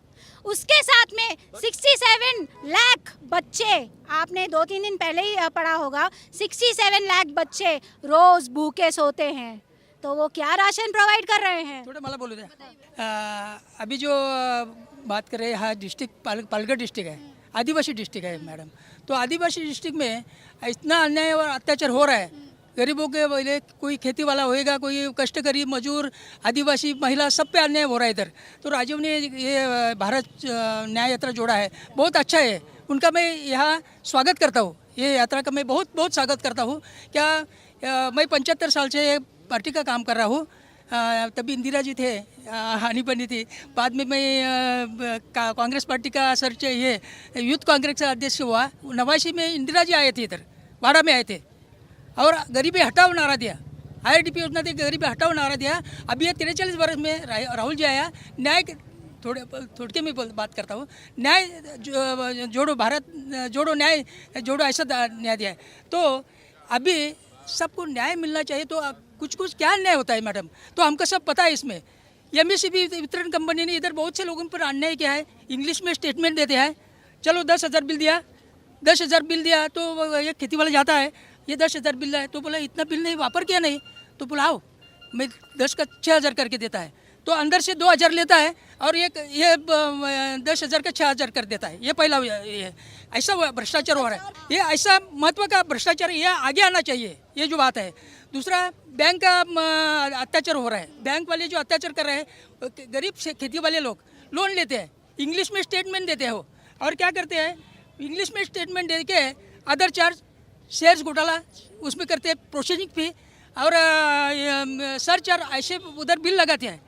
उसके साथ में 67 लाख बच्चे, आपने 2-3 दिन पहले ही पढ़ा होगा, 67 लाख बच्चे रोज भूखे सोते हैं, तो वो क्या राशन प्रोवाइड कर रहे हैं? थोड़ा मला बोलू द्या। अभी जो बात कर रहे हैं, हाँ डिस्ट्रिक्ट पालघर डिस्ट्रिक्ट है, आदिवासी डिस्ट्रिक्ट है मैडम। तो आदिवासी डिस्ट्रिक्ट में इतना अन्याय और अत्याचार हो रहा है। गरीबों के पहले कोई खेती वाला होएगा, कोई कष्टकरी मजदूर, आदिवासी महिला, सब पे अन्याय हो रहा है इधर। तो राजीव ने ये भारत न्याय यात्रा जोड़ा है, बहुत अच्छा है, उनका मैं यहाँ स्वागत करता हूँ। ये यात्रा का मैं बहुत बहुत स्वागत करता हूँ। क्या मैं 75 साल से पार्टी का काम कर रहा हूँ। तभी इंदिरा जी थे, हानि बनी थी, बाद में मैं कांग्रेस पार्टी का सर्च ये यूथ कांग्रेस का अध्यक्ष हुआ। 89 में इंदिरा जी आए थे, इधर वाड़ा में आए थे और गरीबी हटाओ नारा दिया। IRDP योजना थी, गरीबी हटाओ नारा दिया। अभी ये 43 वर्ष में राहुल जी आया, न्याय थोड़के में बात करता हूँ, न्याय जोड़ो, भारत जोड़ो, न्याय जोड़ो, ऐसा न्याय दिया है। तो अभी सबको न्याय मिलना चाहिए। तो कुछ कुछ क्या अन्याय होता है मैडम, तो हमको सब पता है। इसमें MSCB वितरण कंपनी ने इधर बहुत से लोगों पर अन्याय किया है। इंग्लिश में स्टेटमेंट देते हैं, चलो 10,000 बिल दिया, 10,000 बिल दिया, तो ये खेती वाला जाता है, ये 10,000 बिल है, तो बोला इतना बिल नहीं वापर किया नहीं, तो बोला आओ मैं 10 का 6,000 करके देता है। तो अंदर से 2,000 लेता है और ये 10,000 का 6,000 कर देता है। ये पहला ये ऐसा भ्रष्टाचार हो रहा है। ये ऐसा महत्व का भ्रष्टाचार, ये आगे आना चाहिए, ये जो बात है। दूसरा, बैंक का अत्याचार हो रहा है। बैंक वाले जो अत्याचार कर रहे हैं, गरीब से खेती वाले लोग लोन लेते हैं, इंग्लिश में स्टेटमेंट देते हैं वो, और क्या करते हैं, इंग्लिश में स्टेटमेंट दे के अदर चार्ज, शेयर्स घोटाला उसमें करते हैं, प्रोसेसिंग फी और सर्च और ऐसे उधर बिल लगाते हैं,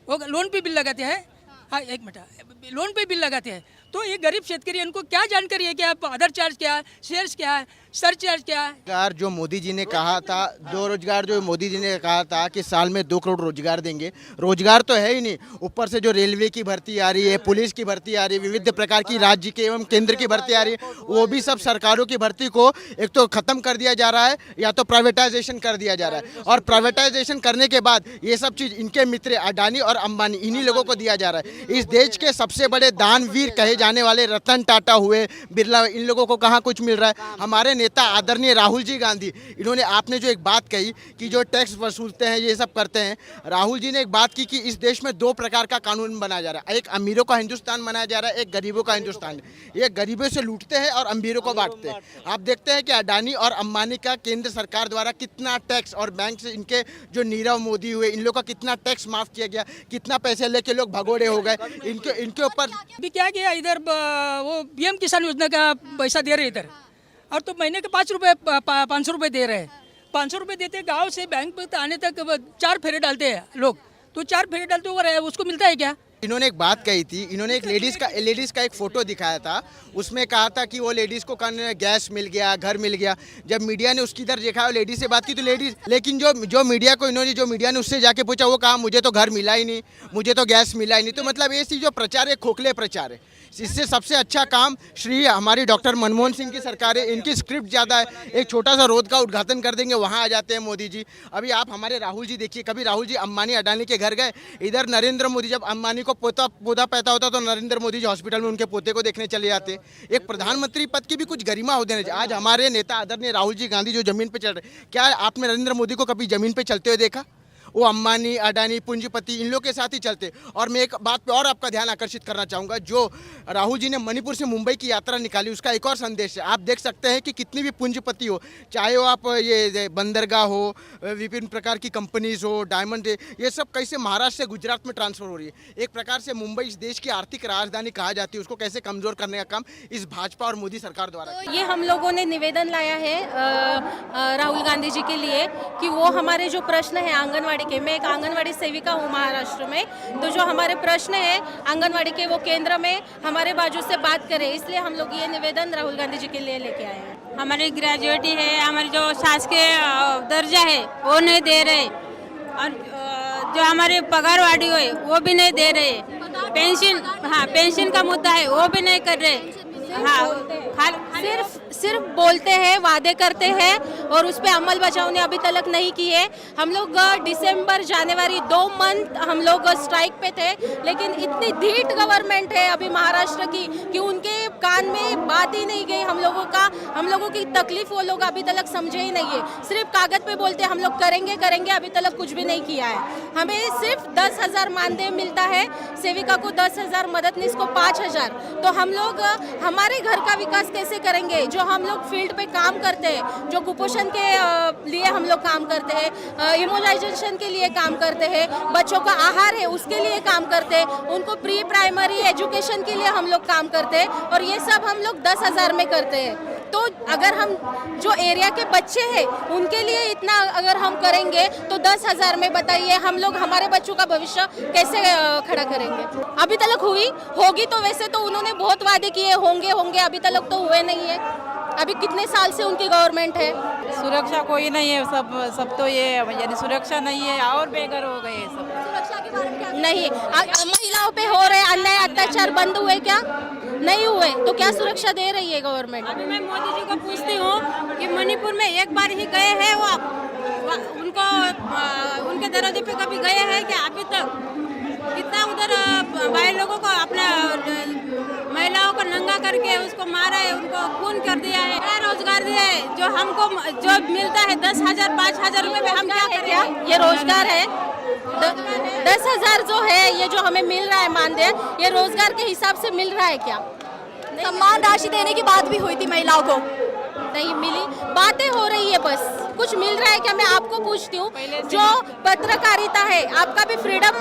वो लोन पे बिल लगाते हैं। हाँ एक मिनट, लोन पे बिल लगाते हैं। तो ये गरीब शेतकरी, इनको क्या जानकारी है कि आप अदर चार्ज क्या है, शेयर्स क्या है, सर चार्ज क्या है? रोजगार जो मोदी जी ने कहा था, रोजगार जो मोदी जी ने कहा था कि साल में 2 करोड़ रोजगार देंगे, रोजगार तो है ही नहीं। ऊपर से जो रेलवे की भर्ती आ रही है, पुलिस की भर्ती आ रही है, विविध प्रकार की राज्य के एवं केंद्र की भर्ती आ रही है, वो भी सब सरकारों की भर्ती को एक तो खत्म कर दिया जा रहा है या तो प्राइवेटाइजेशन कर दिया जा रहा है। और प्राइवेटाइजेशन करने के बाद ये सब चीज़ इनके मित्र अडानी और अंबानी, इन्हीं लोगों को दिया जा रहा है। इस देश के सबसे बड़े दानवीर कहे जाने वाले रतन टाटा हुए, बिरला, इन लोगों को कहाँ कुछ मिल रहा है। हमारे नेता आदरणीय राहुल जी गांधी, इन्होंने, आपने जो एक बात कही कि जो टैक्स वसूलते हैं, ये सब करते हैं, राहुल जी ने एक बात की कि इस देश में 2 प्रकार का कानून बनाया जा रहा है। एक अमीरों का हिंदुस्तान बनाया जा रहा है, एक गरीबों का हिंदुस्तान। ये गरीबों से लूटते हैं और अमीरों को बांटते हैं। आप देखते हैं कि अडानी और अंबानी का केंद्र सरकार द्वारा कितना टैक्स, और बैंक से इनके जो नीरव मोदी हुए, इन लोगों का कितना टैक्स माफ किया गया, कितना पैसे लेके लोग भगोड़े हो गए इनके ऊपर। अभी क्या किया, इधर वो PM किसान योजना का पैसा दे रहे इधर, और तो महीने के 500 रुपये दे रहे हैं। 500 रुपये देते, गांव से बैंक पे आने तक 4 फेरे डालते हैं लोग, तो 4 फेरे डालते हुए उसको मिलता है क्या? इन्होंने एक बात कही थी, इन्होंने एक लेडीज़ का एक फ़ोटो दिखाया था, उसमें कहा था कि वो लेडीज़ को गैस मिल गया, घर मिल गया। जब मीडिया ने उसकी तरफ देखा, लेडीज़ से बात की तो लेडीज़, लेकिन जो मीडिया ने उससे जाके पूछा, वो कहा मुझे तो घर मिला ही नहीं, मुझे तो गैस मिला ही नहीं। तो मतलब ये जो प्रचार है, खोखले प्रचार है। इससे सबसे अच्छा काम श्री हमारी डॉक्टर मनमोहन सिंह की सरकार है, इनकी स्क्रिप्ट ज़्यादा है। एक छोटा सा रोड का उद्घाटन कर देंगे, वहाँ आ जाते हैं मोदी जी। अभी आप हमारे राहुल जी देखिए, कभी राहुल जी अंबानी अडानी के घर गए? इधर नरेंद्र मोदी, जब अंबानी को पोता पैदा होता तो नरेंद्र मोदी जी हॉस्पिटल में उनके पोते को देखने चले जाते। एक प्रधानमंत्री पद की भी कुछ गरिमा हो देना चाहिए। आज हमारे नेता आदरणीय राहुल जी गांधी जो जमीन पे चल रहे, क्या आपने नरेंद्र मोदी को कभी जमीन पे चलते हुए देखा? वो अंबानी, अडानी, पूंजीपति इन लोग के साथ ही चलते। और मैं एक बात पे और आपका ध्यान आकर्षित करना चाहूँगा, जो राहुल जी ने मणिपुर से मुंबई की यात्रा निकाली, उसका एक और संदेश है। आप देख सकते हैं कि कितनी भी पूंजीपति हो, चाहे वो आप ये बंदरगाह हो, विभिन्न प्रकार की कंपनीज हो, डायमंड, ये सब कैसे महाराष्ट्र से गुजरात में ट्रांसफर हो रही है। एक प्रकार से मुंबई इस देश की आर्थिक राजधानी कहा जाती है, उसको कैसे कमज़ोर करने का काम इस भाजपा और मोदी सरकार द्वारा। ये हम लोगों ने निवेदन लाया है राहुल गांधी जी के लिए कि वो हमारे जो प्रश्न है आंगनवाड़ी के, मैं एक आंगनवाड़ी सेविका हूँ महाराष्ट्र में, तो जो हमारे प्रश्न है आंगनवाड़ी के वो केंद्र में हमारे बाजू से बात करें, इसलिए हम लोग ये निवेदन राहुल गांधी जी के लिए लेके आए हैं। हमारी ग्रेजुएटी है, हमारी जो शासकीय दर्जा है वो नहीं दे रहे, और जो हमारे पगारवाड़ी है वो भी नहीं दे रहे, पेंशन, हाँ पेंशन का मुद्दा है वो भी नहीं कर रहे। हाँ, सिर्फ बोलते हैं, वादे करते हैं और उस पर अमल बजावने अभी तक नहीं किए। हम लोग दिसंबर, जनवरी 2 मंथ हम लोग स्ट्राइक पे थे, लेकिन इतनी ढीठ गवर्नमेंट है अभी महाराष्ट्र की कि उनके कान में बात ही नहीं गई। हम लोगों की तकलीफ वो लोग अभी तक समझे ही नहीं है। सिर्फ कागज पे बोलते हम लोग करेंगे, अभी तक कुछ भी नहीं किया है। हमें सिर्फ 10,000 मानदेय मिलता है, सेविका को 10,000, मददनीश को 5,000। तो हम लोग हमारे घर का विकास कैसे करेंगे? जो हम लोग फील्ड पे काम करते हैं, जो कुपोषण के लिए हम लोग काम करते हैं, इम्यूनाइजेशन के लिए काम करते हैं, बच्चों का आहार है उसके लिए काम करते हैं, उनको प्री प्राइमरी एजुकेशन के लिए हम लोग काम करते हैं, और ये सब हम लोग 10,000 में करते हैं। तो अगर हम जो एरिया के बच्चे हैं उनके लिए इतना अगर हम करेंगे तो 10,000 में बताइए हम लोग हमारे बच्चों का भविष्य कैसे खड़ा करेंगे? अभी तक होगी तो वैसे तो उन्होंने बहुत वादे किए होंगे, अभी तक तो हुए नहीं है। अभी कितने साल से उनकी गवर्नमेंट है? सुरक्षा कोई नहीं है, सब तो ये यानी सुरक्षा नहीं है और बेघर हो गए सब। सुरक्षा के बारे में क्या नहीं? महिलाओं पे हो रहे अन्याय अत्याचार बंद हुए क्या? नहीं हुए, तो क्या सुरक्षा दे रही है गवर्नमेंट? अभी मैं मोदी जी को पूछती हूँ कि मणिपुर में एक बार ही गए हैं वो उनके दरवाजे पे कभी गए हैं क्या अभी तक? कितना उधर भाई लोगों को अपना महिलाओं को नंगा करके उसको मारा है, उनको खून कर दिया है, क्या रोजगार दिया है? जो हमको जो मिलता है 10,000 5,000 रुपए में हम क्या करें? ये रोजगार है? 10,000 जो है ये जो हमें मिल रहा है मानदेय, ये रोजगार के हिसाब से मिल रहा है क्या? सम्मान राशि देने की बात भी हुई थी महिलाओं को, नहीं मिली। बातें हो रही है, बस कुछ मिल रहा है क्या? मैं आपको पूछती हूँ, जो पत्रकारिता है आपका भी फ्रीडम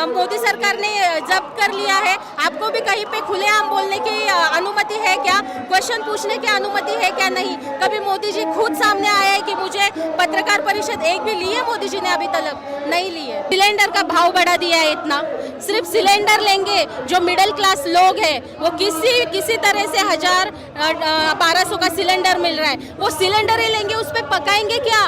मोदी सरकार ने जब्त कर लिया है, आपको भी कहीं पे खुलेआम बोलने की अनुमति है क्या? क्वेश्चन पूछने की अनुमति है क्या? नहीं। कभी मोदी जी खुद सामने आया है कि मुझे पत्रकार परिषद एक भी ली है मोदी जी ने? अभी तक नहीं ली है। सिलेंडर का भाव बढ़ा दिया है इतना, सिर्फ सिलेंडर लेंगे जो मिडिल क्लास लोग है वो किसी तरह से 1,000-1,200 का सिलेंडर मिल रहा है, वो सिलेंडर ही लेंगे, उस पर पकाएंगे क्या?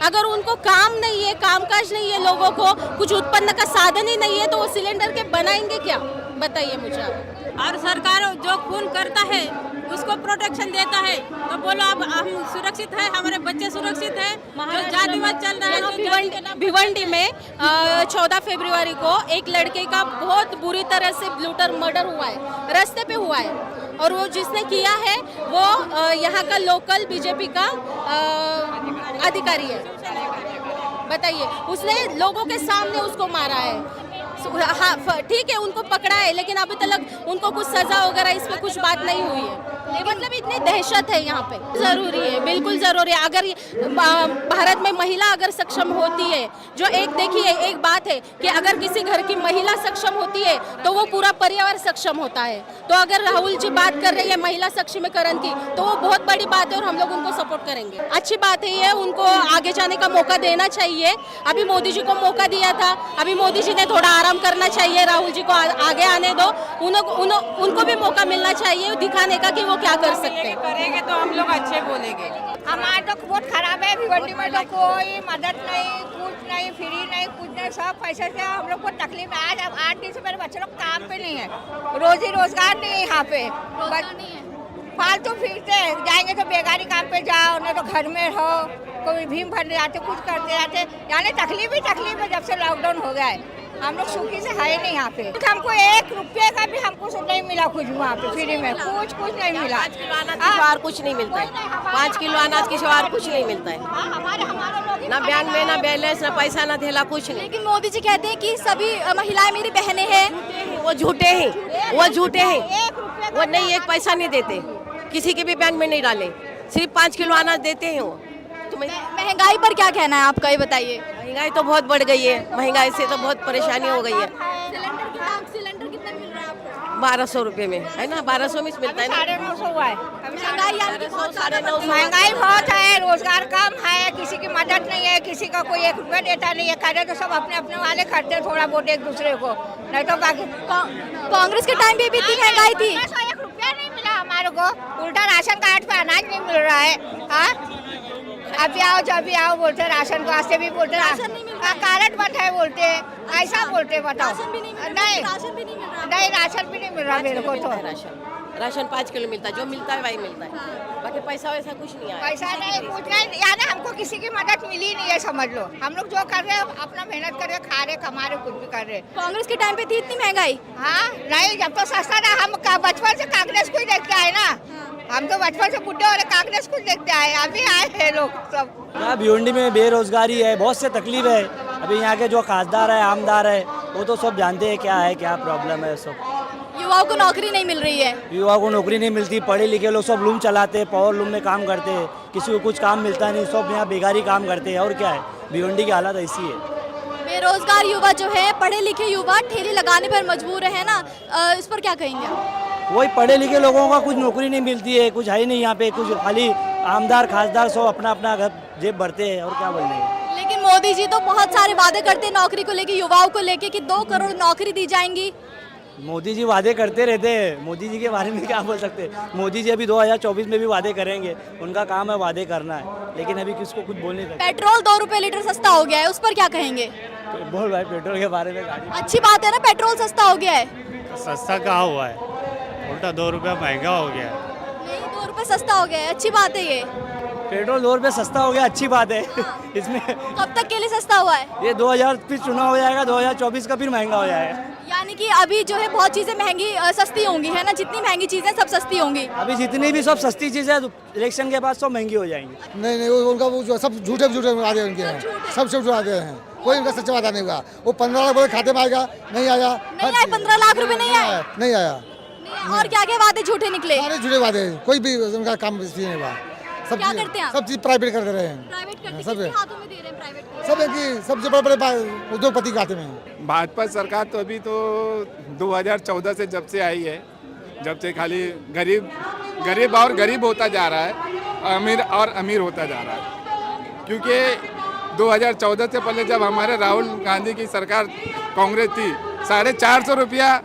अगर उनको काम नहीं है, कामकाज नहीं है, लोगों को कुछ उत्पन्न का साधन ही नहीं है, तो वो सिलेंडर के बनाएंगे क्या? बताइए मुझे आप। और सरकार जो खून करता है उसको प्रोटेक्शन देता है, तो बोलो अब हम सुरक्षित है, हमारे बच्चे सुरक्षित है? जो जातिवाद चल रहा है भिवंडी में 14 फरवरी को एक लड़के का बहुत बुरी तरह से ब्लूटर मर्डर हुआ है, रास्ते पे हुआ है, और वो जिसने किया है वो यहाँ का लोकल बीजेपी का अधिकारी है। बताइए, उसने लोगों के सामने उसको मारा है। हाँ ठीक है, उनको पकड़ा है, लेकिन अभी तक उनको कुछ सजा वगैरह इस पे कुछ बात नहीं हुई है। मतलब इतनी दहशत है यहाँ पे। जरूरी है, बिल्कुल जरूरी है। अगर भारत में महिला अगर सक्षम होती है, जो एक देखिए एक बात है कि अगर किसी घर की महिला सक्षम होती है तो वो पूरा परिवार सक्षम होता है। तो अगर राहुल जी बात कर रही है महिला सक्षमीकरण की, तो वो बहुत बड़ी बात है और हम लोग उनको सपोर्ट करेंगे। अच्छी बात है ये, उनको आगे जाने का मौका देना चाहिए। अभी मोदी जी को मौका दिया था, अभी मोदी जी ने थोड़ा आराम करना चाहिए, राहुल जी को आगे आने दो, उनको भी मौका मिलना चाहिए दिखाने का कि वो क्या कर सकते हैं। करेंगे तो हम लोग अच्छे बोलेंगे। हमारा तो बहुत खराब है, भिवंडी में तो कोई मदद नहीं, कुछ नहीं, फ्री नहीं, कुछ नहीं, सब पैसे से हम लोग को तकलीफ है। आज अब 8 दिन से मेरे बच्चे लोग काम पे नहीं है, रोजी रोजगार नहीं है यहाँ पे, फालतू फिरते जाएंगे तो बेगारी काम पे जाओ, नहीं तो घर में रहो, कोई भीम भरने जाते, कुछ करते जाते, यानी तकलीफ ही तकलीफ है जब से लॉकडाउन हो गया है। हम लोग सुखी से है नहीं यहाँ पे। हमको 1 रुपये का भी हमको नहीं मिला कुछ वहाँ पे फ्री में, कुछ नहीं मिला। 5 किलो अनाज के सिवा कुछ नहीं मिलता है। 5 किलो अनाज के सिवा कुछ नहीं मिलता है। हमारे ना बैंक में ना बैलेंस ना पैसा ना थैला कुछ नहीं। लेकिन मोदी जी कहते हैं कि सभी महिलाएं मेरी बहनें हैं। वो झूठे हैं, वो झूठे हैं। वो नहीं, 1 पैसा नहीं देते, किसी के भी बैंक में नहीं डाले, सिर्फ 5 किलो अनाज देते हैं वो। महंगाई पर क्या कहना है आपका, ये बताइए। महंगाई तो बहुत बढ़ गई है, महंगाई से तो बहुत परेशानी हो गई है। सिलेंडर कितना मिल रहा है आपको? 1200 रुपये में है ना, 1200 में मिलता है ना। 950 हुआ है। महंगाई यानी कि बहुत ज्यादा। 950 महंगाई बहुत है, रोजगार कम है, किसी की मदद नहीं है, किसी का कोई 1 रुपया देता नहीं है। करे तो सब अपने अपने वाले करते हैं थोड़ा बहुत एक दूसरे को, नहीं तो बाकी कांग्रेस के टाइम पे भी इतनी महंगाई थी। 1 रुपया नहीं मिला हमारे को, उल्टा राशन कार्ड पे अनाज नहीं मिल रहा है। हाँ, अभी आओ जब भी आओ बोलते राशन को, आज से भी बोलते राशन नहीं मिल रहा, कार्ड बंद है बोलते, ऐसा बोलते, बताओ। नहीं, राशन भी नहीं मिल रहा मेरे को तो। राशन 5 किलो मिलता है, जो मिलता है वही मिलता है, बाकी पैसा वैसा कुछ नहीं आया। पैसा नहीं, कुछ नहीं, यानी हमको किसी की मदद मिली नहीं है, समझ लो। हम लोग जो कर रहे हैं अपना मेहनत कर रहे, खा रहे, कमा रहे, कुछ भी कर रहे। कांग्रेस के टाइम पे थी इतनी महंगाई? हाँ, नहीं, जब तो सस्ता था, हम बचपन से कांग्रेस को ही देखते आए ना। हम तो बचपन से बुढ़े और कांग्रेस को देखते आए, अभी आए हैं लोग सब। यहाँ भिवंडी में बेरोजगारी है, बहुत से तकलीफ है। अभी यहाँ के जो खासदार है, आमदार है, वो तो सब जानते हैं क्या है, क्या प्रॉब्लम है। सब युवाओं को नौकरी नहीं मिल रही है। युवाओं को नौकरी नहीं मिलती, पढ़े लिखे लोग सब लूम चलाते हैं, पावर लूम में काम करते हैं, किसी को कुछ काम मिलता नहीं, सब यहाँ बेकारी काम करते हैं। और क्या है, भिवंडी की हालत ऐसी है। बेरोजगार युवा जो है, पढ़े लिखे युवा ठेले लगाने पर मजबूर है ना, इस पर क्या कहेंगे आप? वही पढ़े लिखे लोगों का कुछ नौकरी नहीं मिलती है, कुछ है ही नहीं यहाँ पे, कुछ खाली आमदार खासदार सब अपना अपना घर जेब भरते हैं। और क्या बोलने हैं। लेकिन मोदी जी तो बहुत सारे वादे करते हैं नौकरी को लेके, युवाओं को लेके कि 2 करोड़ नौकरी दी जाएंगी। मोदी जी वादे करते रहते हैं, मोदी जी के बारे में क्या बोल सकते हैं। मोदी जी अभी 2024 में भी वादे करेंगे, उनका काम है वादे करना है, लेकिन अभी किसको कुछ बोल नहीं सकते। पेट्रोल 2 रुपए लीटर सस्ता हो गया है, उस पर क्या कहेंगे? बोल भाई, पेट्रोल के बारे में गाड़ी अच्छी बात है ना, पेट्रोल सस्ता हो गया है। सस्ता कहाँ हुआ है, उल्टा 2 रुपया महंगा हो गया है। नहीं, 2 रुपए सस्ता हो गया है, अच्छी बात है ये। पेट्रोल 2 रुपये सस्ता हो गया, अच्छी बात है। इसमें कब तक के लिए सस्ता हुआ है? ये 2020 चुनाव हो जाएगा, 2024 का फिर महंगा हो जाएगा। यानी कि अभी जो है बहुत चीजें महंगी सस्ती होंगी, है ना, जितनी महंगी चीजें सब सस्ती होंगी। अभी जितनी भी सब सस्ती चीजें इलेक्शन के बाद सब महंगी हो जाएंगी। नहीं, उनका वो जो सब झूठे वादे उनके हैं, सब वादे हैं, कोई उनका सच्चा वादा नहीं हुआ। वो 15 लाख बोले खाते में आएगा, नहीं आया। नहीं आए, 15 लाख रुपए नहीं आए, नहीं आया। और क्या क्या वादे झूठे निकले? सारे झूठे वादे, कोई भी उनका काम नहीं हुआ। सब क्या करते हैं? सब चीज प्राइवेट कर दे रहे हैं। प्राइवेट करते सब किसके हाथों में दे रहे हैं प्राइवेट? सब है कि सबसे बड़े उद्योगपति के हाथ में। भाजपा सरकार तो अभी तो 2014 से जब से आई है, जब से खाली गरीब और गरीब होता जा रहा है, अमीर और अमीर होता जा रहा है। क्योंकि 2014 से पहले जब हमारे राहुल गांधी की सरकार कांग्रेस थी, 450 रुपया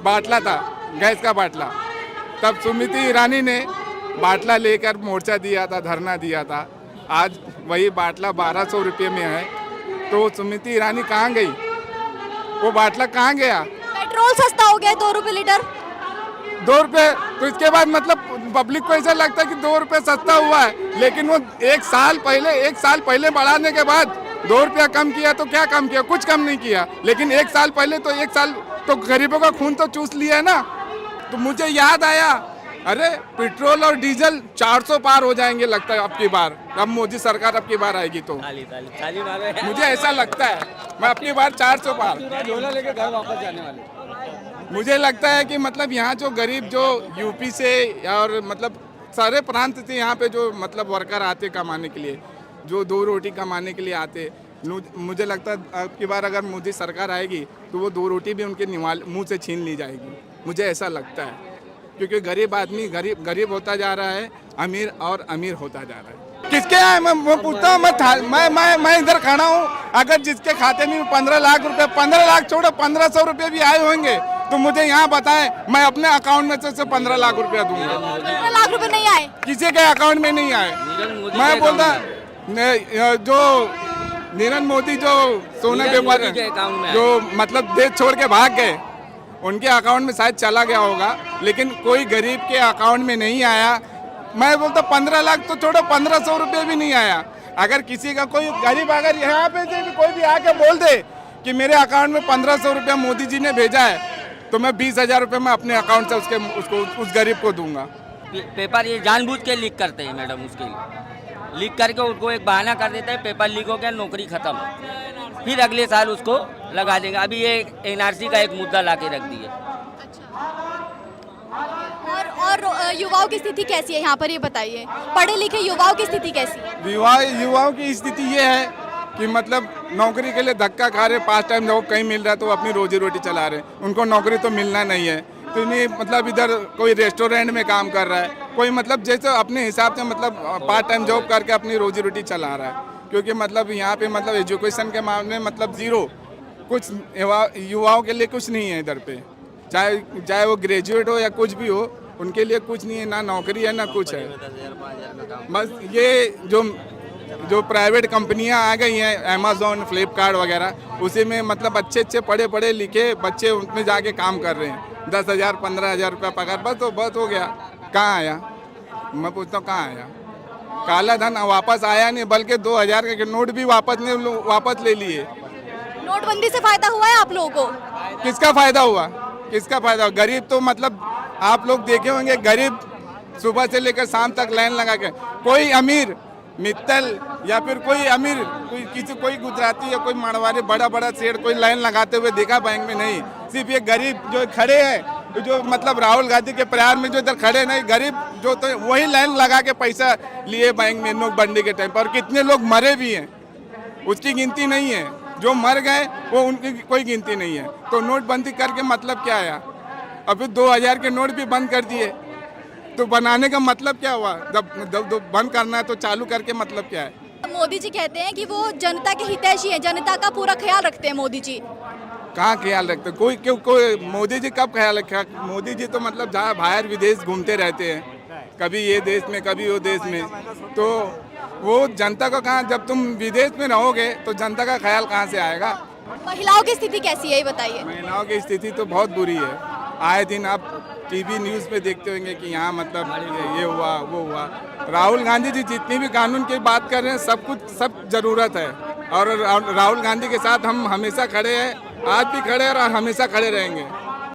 बाटला था, गैस का बाटला। तब सुमिति ईरानी ने बाटला लेकर मोर्चा दिया था, धरना दिया था। आज वही बाटला 1200 रुपये में है, तो सुमिति ईरानी कहाँ गई? वो बाटला कहाँ गया? पेट्रोल सस्ता हो गया है 2 रुपए लीटर। 2 रुपये, तो इसके बाद मतलब पब्लिक को ऐसा लगता है कि 2 रुपये सस्ता हुआ है, लेकिन वो 1 साल पहले बढ़ाने के बाद 2 रुपया कम किया तो क्या कम किया? कुछ कम नहीं किया। लेकिन 1 साल पहले तो 1 साल तो गरीबों का खून तो चूस लिया है ना। तो मुझे याद आया, अरे पेट्रोल और डीजल 400 पार हो जाएंगे लगता है अब की बार, अब मोदी सरकार अब की बार आएगी तो। मुझे ऐसा लगता है, मैं अपनी बार 400 पार झोला लेके घर वापस जाने वाले। मुझे लगता है कि मतलब यहाँ जो गरीब जो यूपी से और मतलब सारे प्रांत से यहाँ पे जो मतलब वर्कर आते कमाने के लिए, जो 2 रोटी कमाने के लिए आते, मुझे लगता है अब की बार अगर मोदी सरकार आएगी तो वो 2 रोटी भी उनके मुंह से छीन ली जाएगी। मुझे ऐसा लगता है, क्योंकि गरीब आदमी गरीब होता जा रहा है, अमीर और अमीर होता जा रहा है। किसके है मैं पूछता हूँ, मैं इधर खड़ा हूँ, अगर जिसके खाते में 15 लाख रुपए, 15 लाख छोड़ो 1500 रुपये भी आए होंगे तो मुझे यहाँ बताएं, मैं अपने अकाउंट में से 15 लाख रुपया दूंगा। 15 लाख रुपए नहीं आए, किसी के अकाउंट में नहीं आए। मैं बोलता जो नीरज मोदी जो सोने व्यापार जो मतलब देश छोड़ के भाग गए, उनके अकाउंट में शायद चला गया होगा, लेकिन कोई गरीब के अकाउंट में नहीं आया। मैं बोलता 15 लाख तो छोड़ो, 1500 रुपये भी नहीं आया। अगर किसी का कोई गरीब अगर यहाँ पे से भी कोई भी आके बोल दे कि मेरे अकाउंट में 1500 रुपया मोदी जी ने भेजा है तो मैं 20,000 रुपये मैं अपने अकाउंट से उसको उस गरीब को दूंगा। पेपर ये जानबूझ के लीक करते हैं मैडम, उसके लिए लीक करके उनको एक बहाना कर देते हैं, पेपर लीक हो गया, नौकरी खत्म, फिर अगले साल उसको लगा देंगे। अभी ये NRC का एक मुद्दा ला के रख दिए। और युवाओं की स्थिति कैसी है यहाँ पर, ये बताइए, पढ़े लिखे युवाओं की स्थिति कैसी है? युवाओं की स्थिति ये है कि मतलब नौकरी के लिए धक्का खा रहे, 5 टाइम जॉब कहीं मिल रहा है तो अपनी रोजी रोटी चला रहे, उनको नौकरी तो मिलना नहीं है। तो इन्हें मतलब इधर कोई रेस्टोरेंट में काम कर रहा है, कोई मतलब जैसे अपने हिसाब से मतलब पार्ट टाइम जॉब करके अपनी रोजी रोटी चला रहा है, क्योंकि मतलब यहाँ पे मतलब एजुकेशन के मामले में मतलब जीरो, कुछ युवाओं के लिए कुछ नहीं है इधर पे, चाहे वो ग्रेजुएट हो या कुछ भी हो, उनके लिए कुछ नहीं है, ना नौकरी है ना कुछ है। बस ये जो प्राइवेट कंपनियां आ गई हैं, अमेज़ॉन, फ्लिपकार्ट वगैरह, उसी में मतलब अच्छे पढ़े लिखे बच्चे उनमें जाके काम कर रहे हैं, 10,000 15,000 रुपया पगार, बस हो गया। कहाँ आया, मैं पूछता हूँ कहाँ आया? काला धन वापस आया नहीं, बल्कि 2000 के नोट भी वापस ले लिए। नोटबंदी से फायदा हुआ है आप लोगों को? किसका फायदा हुआ? गरीब तो मतलब आप लोग देखे होंगे, गरीब सुबह से लेकर शाम तक लाइन लगा के, कोई अमीर मित्तल या फिर कोई अमीर कोई गुजराती या कोई मारवाड़ी बड़ा सेठ कोई लाइन लगाते हुए देखा बैंक में? नहीं। सिर्फ ये गरीब जो खड़े हैं, जो मतलब राहुल गांधी के प्रयार में जो इधर खड़े नहीं, गरीब जो तो वही लाइन लगा के पैसा लिए बैंक में नोटबंदी के टाइम पर। और कितने लोग मरे भी हैं, उसकी गिनती नहीं है, जो मर गए वो उनकी कोई गिनती नहीं है। तो नोटबंदी करके मतलब क्या आया? अभी 2000 के नोट भी बंद कर दिए, तो बनाने का मतलब क्या हुआ? जब बंद करना है तो चालू करके मतलब क्या है? मोदी जी कहते हैं कि वो जनता के हितैषी हैं, जनता का पूरा ख्याल रखते हैं मोदी जी। कहाँ ख्याल रखते? कोई मोदी जी कब ख्याल रखा? मोदी जी तो मतलब जहाँ बाहर विदेश घूमते रहते हैं, कभी ये देश में कभी वो देश में, तो वो जनता को कहाँ, जब तुम विदेश में रहोगे तो जनता का ख्याल कहाँ से आएगा? महिलाओं की स्थिति कैसी है ये बताइए? महिलाओं की स्थिति तो बहुत बुरी है। आए दिन आप टीवी न्यूज़ पे देखते होंगे कि यहाँ मतलब ये हुआ वो हुआ। राहुल गांधी जी जितनी भी कानून की बात कर रहे हैं, सब ज़रूरत है, और राहुल गांधी के साथ हम हमेशा खड़े हैं, आज भी खड़े हैं और हमेशा खड़े रहेंगे।